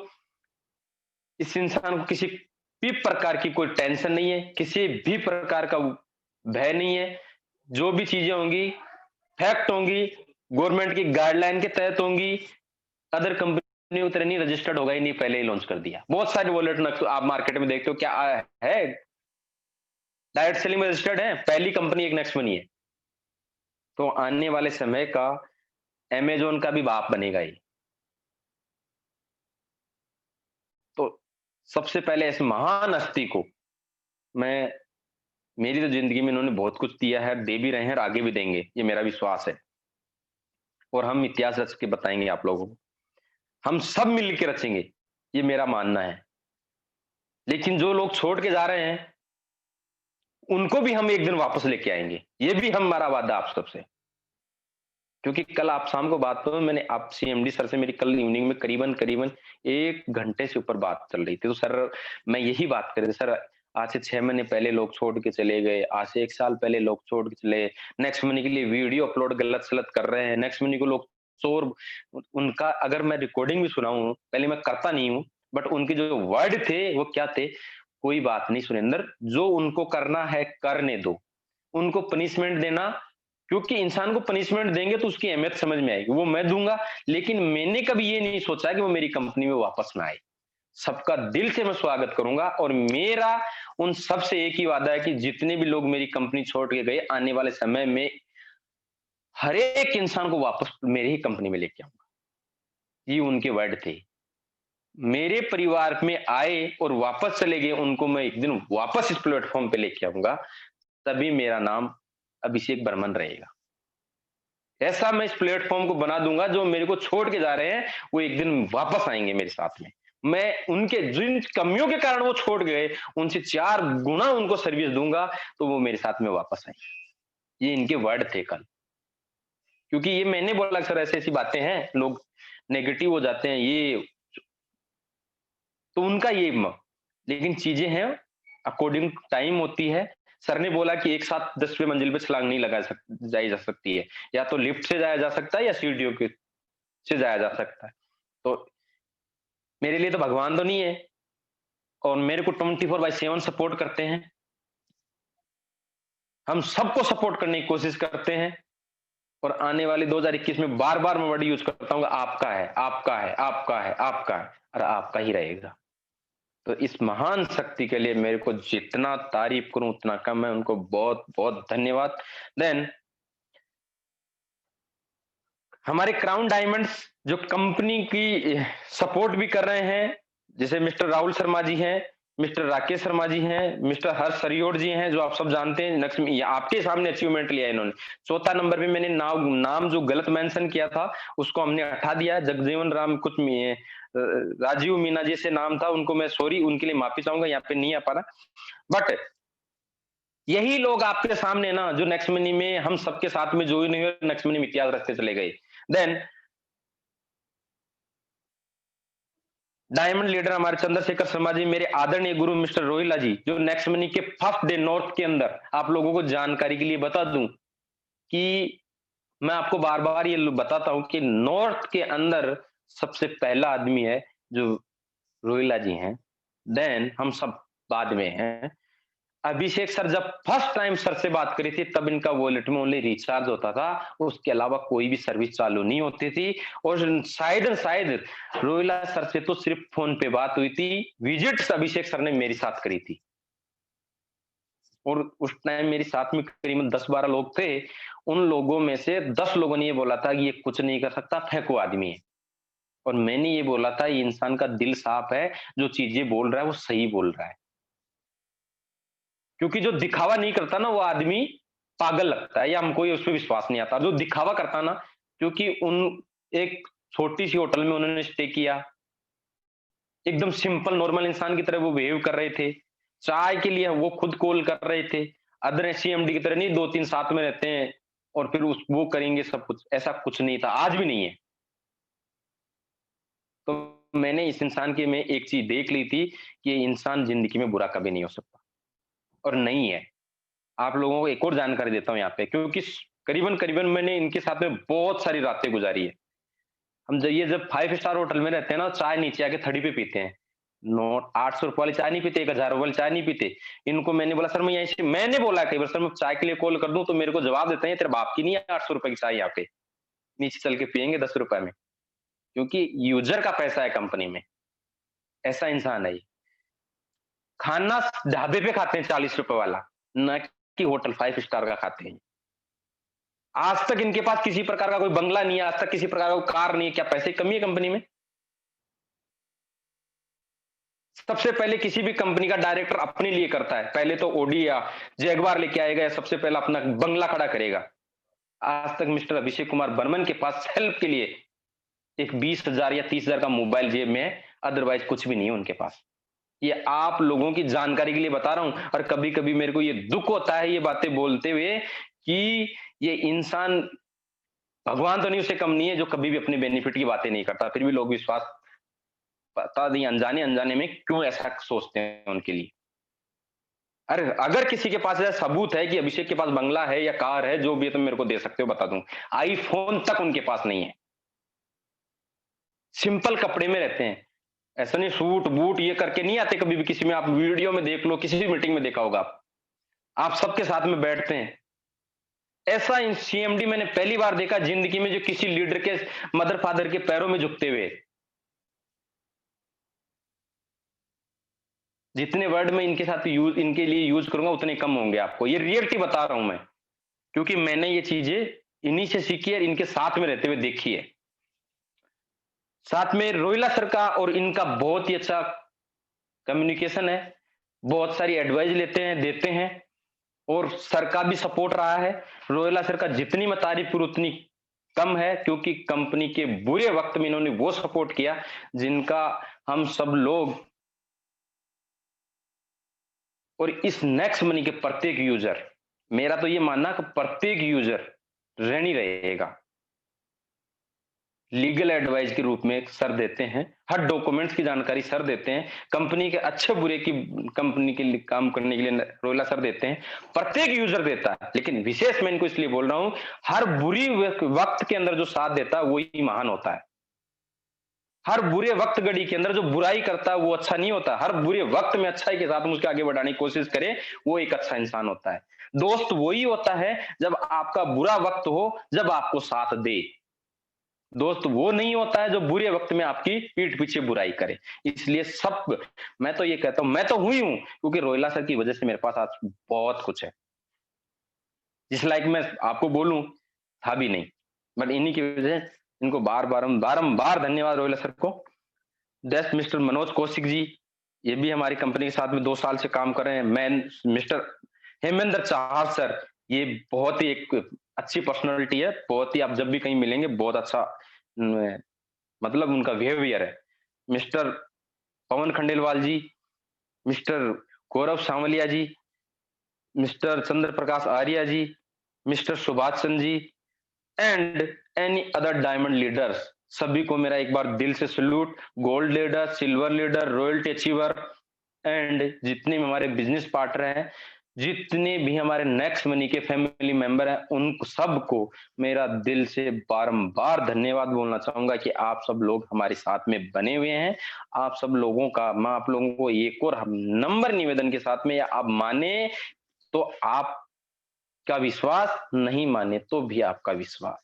इस इंसान को किसी भी प्रकार की कोई टेंशन नहीं है, किसी भी प्रकार का भय नहीं है। जो भी चीजें होंगी फैक्ट होंगी, गवर्नमेंट की गाइडलाइन के तहत होंगी, अदर कंपनियों की तरह नहीं, रजिस्टर्ड होगा ही नहीं, पहले ही लॉन्च कर दिया। बहुत सारे वॉलेट आप मार्केट में देखते हो, क्या है डायरेक्ट सेलिंग में रजिस्टर्ड है, पहली कंपनी एक नेक्स्ट मनी है। तो आने वाले समय का अमेजोन का भी बाप बनेगा ही। तो सबसे पहले इस महान हस्ती को मैं, मेरी तो जिंदगी में इन्होंने बहुत कुछ दिया है, दे भी रहे हैं और आगे भी देंगे, ये मेरा विश्वास है। और हम इतिहास रच के बताएंगे आप लोगों को, हम सब मिल के रचेंगे, ये मेरा मानना है। लेकिन जो लोग छोड़ के जा रहे हैं, उनको भी हम एक दिन वापस लेके आएंगे, ये भी हमारा वादा आप सबसे। क्योंकि कल आप शाम को बात करो, मैंने आप सीएमडी सर से मेरी कल इवनिंग में करीबन करीबन 1 घंटे से ऊपर बात चल रही थी। तो सर मैं यही बात कर रहे थे, सर आज से 6 महीने पहले लोग छोड़ के चले गए, आज से 1 साल पहले लोग छोड़ के चले, नेक्स्ट मनी के लिए वीडियो अपलोड गलत सलत कर रहे हैं, नेक्स्ट मनी को लोग चोर, उनका अगर मैं रिकॉर्डिंग भी सुनाऊं, पहले मैं करता नहीं हूँ, बट उनके जो वर्ड थे वो क्या थे, कोई बात नहीं सुरेंद्र, जो उनको करना है करने दो, उनको पनिशमेंट देना, क्योंकि इंसान को पनिशमेंट देंगे तो उसकी अहमियत समझ में आएगी, वो मैं दूंगा। लेकिन मैंने कभी ये नहीं सोचा कि वो मेरी कंपनी में वापस ना आए। सबका दिल से मैं स्वागत करूंगा, और मेरा उन सब से एक ही वादा है कि जितने भी लोग मेरी कंपनी छोड़ के गए, आने वाले समय में हर एक इंसान को वापस मेरी ही कंपनी में लेके आऊंगा। ये उनके वर्ड थे। मेरे परिवार में आए और वापस चले गए, उनको मैं एक दिन वापस इस प्लेटफॉर्म पे लेके आऊंगा, तभी मेरा नाम अभिषेक बर्मन रहेगा। ऐसा मैं इस प्लेटफॉर्म को बना दूंगा, जो मेरे को छोड़ के जा रहे हैं वो एक दिन वापस आएंगे मेरे साथ में। मैं उनके जिन कमियों के कारण वो छोड़ गए, उनसे 4 गुना उनको सर्विस दूंगा, तो वो मेरे साथ में वापस आएंगे। ये इनके वर्ड थे कल। क्योंकि ये मैंने बोला सर ऐसी ऐसी बातें हैं, लोग नेगेटिव हो जाते हैं, ये तो उनका ये लेकिन चीजें हैं, अकॉर्डिंग टाइम होती है। सर ने बोला कि एक साथ 10वीं मंजिल पे छलांग नहीं जाई जा सकती है, या तो लिफ्ट से जाया जा सकता है या सीढ़ियों के से जाया जा सकता है। तो मेरे लिए तो भगवान तो नहीं है, और मेरे को 24/7 सपोर्ट करते हैं। हम सबको सपोर्ट करने की कोशिश करते हैं, और आने वाले 2021 में बार-बार मैं वर्ड यूज़ करता हूँ, आपका है, आपका है, आपका है, आपका है, और आपका ही रहेगा। तो इस महान शक्ति के लिए मेरे को जितना तारीफ करूं उतना कम है। उनको बहुत बहुत धन्यवाद। देन हमारे क्राउन डायमंड्स जो कंपनी की सपोर्ट भी कर रहे हैं, जैसे मिस्टर राहुल शर्मा जी हैं, मिस्टर राकेश शर्मा जी हैं, मिस्टर हर्ष सरियोड़ जी हैं, जो आप सब जानते हैं। नेक्स्ट आपके सामने अचीवमेंट लिया है इन्होंने। चौथा नंबर पे मैंने नाम जो गलत मेंशन किया था उसको हमने हटा दिया। जगजीवन राम कुछ राजीव मीना जी से नाम था, उनको मैं सॉरी, उनके लिए माफी चाहूंगा, यहाँ पे नहीं आ पा रहा। बट यही लोग आपके सामने ना, जो नेक्स्ट मनी में हम सबके साथ में ज्वाइन हुए, नेक्स्ट मनी में इतिहास रखते चले गए। देन डायमंड लीडर हमारे चंद्रशेखर शर्मा जी, मेरे आदरणीय गुरु मिस्टर रोहिला जी, जो नेक्स्ट मनी के फर्स्ट डे नॉर्थ के अंदर, आप लोगों को जानकारी के लिए बता दूं कि मैं आपको बार बार ये बताता हूं कि नॉर्थ के अंदर सबसे पहला आदमी है जो रोहिला जी हैं। देन हम सब बाद में हैं। अभिषेक सर जब फर्स्ट टाइम सर से बात करी थी, तब इनका वॉलेट में ओनली रिचार्ज होता था, उसके अलावा कोई भी सर्विस चालू नहीं होती थी। और शायद रोहिला सर से तो सिर्फ फोन पे बात हुई थी। विजिट अभिषेक सर ने मेरे साथ करी थी, और उस टाइम मेरे साथ में करीबन 10-12 लोग थे। उन लोगों में से 10 लोगों ने ये बोला था कि ये कुछ नहीं कर सकता, फेंको आदमी है। और मैंने ये बोला था, ये इंसान का दिल साफ है, जो चीजें बोल रहा है वो सही बोल रहा है। क्योंकि जो दिखावा नहीं करता ना, वो आदमी पागल लगता है, या हमको ये उस पे विश्वास नहीं आता। जो दिखावा करता ना, क्योंकि उन एक छोटी सी होटल में उन्होंने स्टे किया, एकदम सिंपल नॉर्मल इंसान की तरह वो बिहेव कर रहे थे। चाय के लिए वो खुद कॉल कर रहे थे। अदर सीएमडी की तरह नहीं 2-3 साथ में रहते हैं और फिर उस वो करेंगे सब कुछ, ऐसा कुछ नहीं था, आज भी नहीं है। तो मैंने इस इंसान की मैं एक चीज देख ली थी कि ये इंसान जिंदगी में बुरा कभी नहीं हो सकता, और नहीं है। आप लोगों को एक और जानकारी देता हूँ यहाँ पे, क्योंकि करीबन मैंने इनके साथ में बहुत सारी रातें गुजारी है। हम जब 5 स्टार होटल में रहते हैं ना, चाय नीचे आके थड़ी पे पीते हैं। नोट 800 रुपए वाली चाय नहीं पीते, 1000 वाली चाय नहीं पीते। इनको मैंने बोला सर मैं यहीं से, मैंने बोला कई बार सर मैं चाय के लिए कॉल कर दूं, तो मेरे को जवाब देते हैं तेरे बाप की नहीं है 800 रुपए की चाय यहाँ पे, नीचे चल के पियेंगे 10 रुपए में। क्योंकि यूजर का पैसा है कंपनी में। ऐसा इंसान है ये। खाना ढाबे पे खाते हैं 40 रुपए वाला, न कि होटल 5 स्टार का खाते हैं। आज तक इनके पास किसी प्रकार का कोई बंगला नहीं है, आज तक किसी प्रकार का कोई कार नहीं है। क्या पैसे की कमी है कंपनी में? सबसे पहले किसी भी कंपनी का डायरेक्टर अपने लिए करता है, पहले तो ओडी या जैगवार लेके आएगा, या सबसे पहला अपना बंगला खड़ा करेगा। आज तक मिस्टर अभिषेक कुमार बर्मन के पास हेल्प के लिए एक 20,000 या 30,000 का मोबाइल जेब में है, अदरवाइज कुछ भी नहीं है उनके पास। ये आप लोगों की जानकारी के लिए बता रहा हूं। और कभी कभी मेरे को ये दुख होता है ये बातें बोलते हुए कि ये इंसान, भगवान तो नहीं उसे कम नहीं है, जो कभी भी अपने बेनिफिट की बातें नहीं करता, फिर भी लोग विश्वास, पता नहीं अनजाने अनजाने में क्यों ऐसा सोचते हैं उनके लिए। अरे अगर किसी के पास ऐसा सबूत है कि अभिषेक के पास बंगला है या कार है, जो भी है, तो मेरे को दे सकते हो, बता दूं। आईफोन तक उनके पास नहीं है, सिंपल कपड़े में रहते हैं। ऐसा नहीं सूट बूट ये करके नहीं आते कभी भी किसी में, आप वीडियो में देख लो, किसी भी मीटिंग में देखा होगा आप सबके साथ में बैठते हैं। ऐसा सीएमडी मैंने पहली बार देखा जिंदगी में जो किसी लीडर के मदर फादर के पैरों में झुकते हुए। जितने वर्ड मैं इनके साथ यूज इनके लिए यूज करूंगा उतने कम होंगे आपको, ये रियलिटी बता रहा हूं मैं, क्योंकि मैंने ये चीजें इन्हीं से सीखी है, इनके साथ में रहते हुए देखी है। साथ में रोहिला सर का और इनका बहुत ही अच्छा कम्युनिकेशन है, बहुत सारी एडवाइस लेते हैं, देते हैं, और सर का भी सपोर्ट रहा है। रोहिला सर का जितनी मैं तारीफ करूं उतनी कम है, क्योंकि कंपनी के बुरे वक्त में इन्होंने वो सपोर्ट किया जिनका हम सब लोग और इस नेक्स्ट मनी के प्रत्येक यूजर, मेरा तो ये मानना कि प्रत्येक यूजर ऋणी रहेगा। लीगल एडवाइस के रूप में सर देते हैं, हर डॉक्यूमेंट्स की जानकारी सर देते हैं, कंपनी के अच्छे बुरे की कंपनी के लिए काम करने के लिए रोहिला सर देते हैं, प्रत्येक यूजर देता है। लेकिन विशेष मैं इनको इसलिए बोल रहा हूं, हर बुरी वक्त के अंदर जो साथ देता है वही महान होता है। हर बुरे वक्त घड़ी के अंदर जो बुराई करता है वो अच्छा नहीं होता, हर बुरे वक्त में अच्छाई के साथ उसके आगे बढ़ाने की कोशिश करे, वो एक अच्छा इंसान होता है। दोस्त वही होता है जब आपका बुरा वक्त हो, जब आपको साथ दे। दोस्त वो नहीं होता है जो बुरे वक्त में आपकी पीठ पीछे बुराई करे। इसलिए सब, मैं तो ये कहता हूं, मैं तो हुई हूं, क्योंकि रोहिला सर की वजह से मेरे पास आज बहुत कुछ है, जिस लाइक मैं आपको बोलूं था भी नहीं, बट इन्हीं की वजह से इनको बारंबार धन्यवाद रोहिला सर को। डेस्क मिस्टर मनोज कौशिक जी, ये भी हमारी कंपनी के साथ में 2 साल से काम कर रहे हैं। मैं मिस्टर हेमेंद्र चाहर सर, ये बहुत ही एक अच्छी पर्सनालिटी है, बहुत ही, आप जब भी कहीं मिलेंगे बहुत अच्छा मतलब उनका बिहेवियर है। Mister Pawan Khandelwal ji, mister Gaurav Sanwaliya ji, mister Chandra Prakash Arya ji, mister Subhash Chandra ji, and any other diamond leaders, सभी को मेरा एक बार दिल से salute. Gold leader, silver leader, royalty achiever, and जितने भी हमारे बिजनेस पार्टनर हैं, जितने भी हमारे नेक्स्ट मनी के फैमिली मेंबर हैं, उन सबको मेरा दिल से बारंबार धन्यवाद बोलना चाहूंगा कि आप सब लोग हमारे साथ में बने हुए हैं। आप सब लोगों का, मैं आप लोगों को एक और नंबर निवेदन के साथ में, या आप माने तो आपका विश्वास, नहीं माने तो भी आपका विश्वास,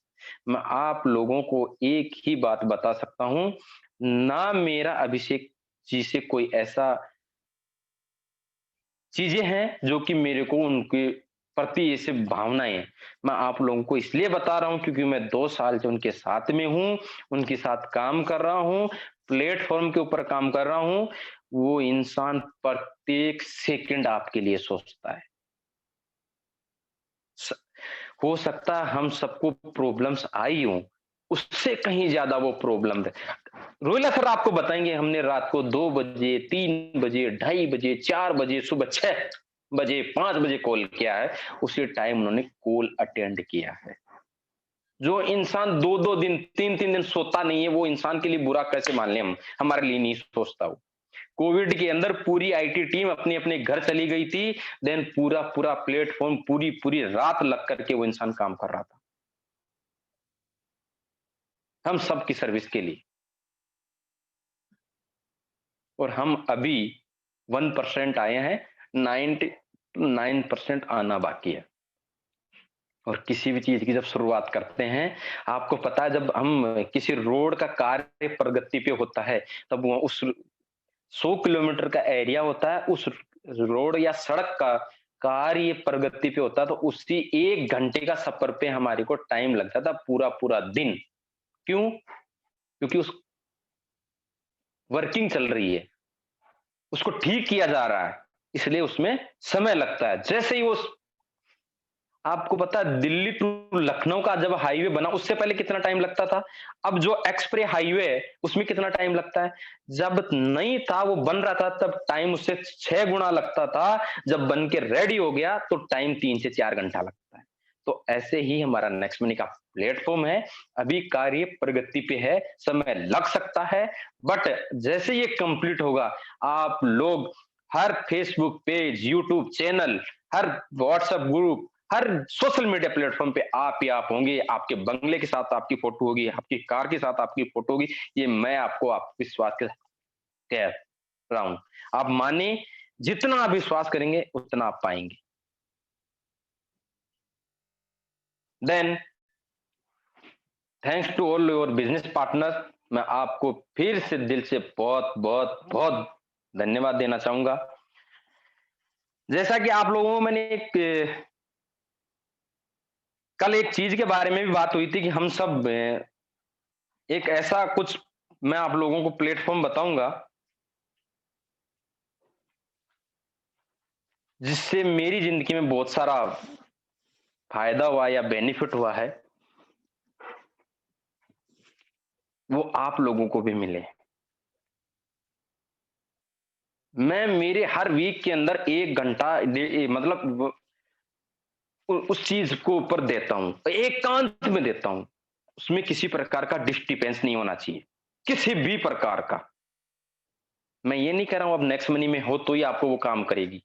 मैं आप लोगों को एक ही बात बता सकता हूं, ना मेरा अभिषेक जी से कोई ऐसा चीजें हैं जो कि मेरे को उनके प्रति ऐसे भावनाएं हैं। मैं आप लोगों को इसलिए बता रहा हूं क्योंकि मैं 2 साल से उनके साथ में हूं, उनके साथ काम कर रहा हूं, प्लेटफॉर्म के ऊपर काम कर रहा हूं। वो इंसान प्रत्येक सेकंड आपके लिए सोचता है। हो सकता है हम सबको प्रॉब्लम्स आई हो, उससे कहीं ज्यादा वो प्रॉब्लम है। रोहिला सर आपको बताएंगे, हमने रात को 2 बजे, 3 बजे, 2:30 बजे, 4 बजे, सुबह 6 बजे, 5 बजे कॉल किया है, उसी टाइम उन्होंने कॉल अटेंड किया है। जो इंसान 2-2 दिन, 3-3 दिन सोता नहीं है, वो इंसान के लिए बुरा कैसे मान ले हम, हमारे लिए नहीं सोचता वो। कोविड के अंदर पूरी आईटी टीम अपने अपने घर चली गई थी, देन पूरा पूरा प्लेटफॉर्म पूरी पूरी रात लग करके वो इंसान काम कर रहा था, हम सबकी सर्विस के लिए। और हम अभी 1% आए हैं, 99% आना बाकी है। और किसी भी चीज की जब शुरुआत करते हैं, आपको पता है जब हम किसी रोड का कार्य प्रगति पे होता है, तब वो उस 100 किलोमीटर का एरिया होता है, उस रोड या सड़क का कार्य प्रगति पे होता है, तो उसी 1 घंटे का सफर पे हमारे को टाइम लग जाता पूरा पूरा दिन। क्यों? क्योंकि उस वर्किंग चल रही है, उसको ठीक किया जा रहा है, इसलिए उसमें समय लगता है। जैसे ही वो, आपको पता है दिल्ली टू लखनऊ का जब हाईवे बना, उससे पहले कितना टाइम लगता था? अब जो एक्सप्रेस हाईवे है उसमें कितना टाइम लगता है? जब नहीं था, वो बन रहा था, तब टाइम उससे 6 गुना लगता था, जब बन के रेडी हो गया तो टाइम 3 से 4 घंटा लगता है। तो ऐसे ही हमारा नेक्स्ट मनी का प्लेटफॉर्म है, अभी कार्य प्रगति पे है, समय लग सकता है, बट जैसे ये कंप्लीट होगा, आप लोग हर फेसबुक पेज, यूट्यूब चैनल, हर व्हाट्सएप ग्रुप, हर सोशल मीडिया प्लेटफॉर्म पे आप ही आप होंगे, आपके बंगले के साथ आपकी फोटो होगी, आपकी कार के साथ आपकी फोटो होगी, ये मैं आपको आप विश्वास के कह रहा हूं। आप माने, जितना आप विश्वास करेंगे उतना आप पाएंगे। Then thanks to all your business partner, मैं आपको फिर से दिल से बहुत बहुत बहुत धन्यवाद देना चाहूंगा। जैसा कि आप लोगों को मैंने कल एक चीज के बारे में भी बात हुई थी कि हम सब एक ऐसा कुछ, मैं आप लोगों को प्लेटफॉर्म बताऊंगा जिससे मेरी जिंदगी में बहुत सारा फायदा हुआ या बेनिफिट हुआ है, वो आप लोगों को भी मिले। मैं मेरे हर वीक के अंदर 1 घंटा मतलब उस चीज को ऊपर देता हूं, एकांत में देता हूं। उसमें किसी प्रकार का डिस्टर्बेंस नहीं होना चाहिए, किसी भी प्रकार का। मैं ये नहीं कह रहा हूं अब नेक्स्ट मनी में हो तो ही आपको वो काम करेगी।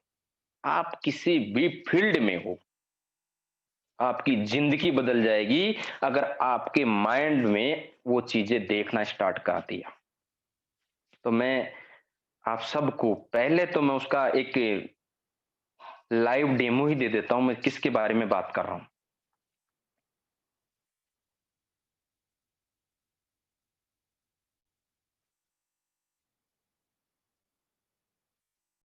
आप किसी भी फील्ड में हो, आपकी जिंदगी बदल जाएगी अगर आपके माइंड में वो चीजें देखना स्टार्ट कर दिया। तो मैं आप सबको पहले तो मैं उसका एक लाइव डेमो ही दे देता हूं, मैं किसके बारे में बात कर रहा हूं।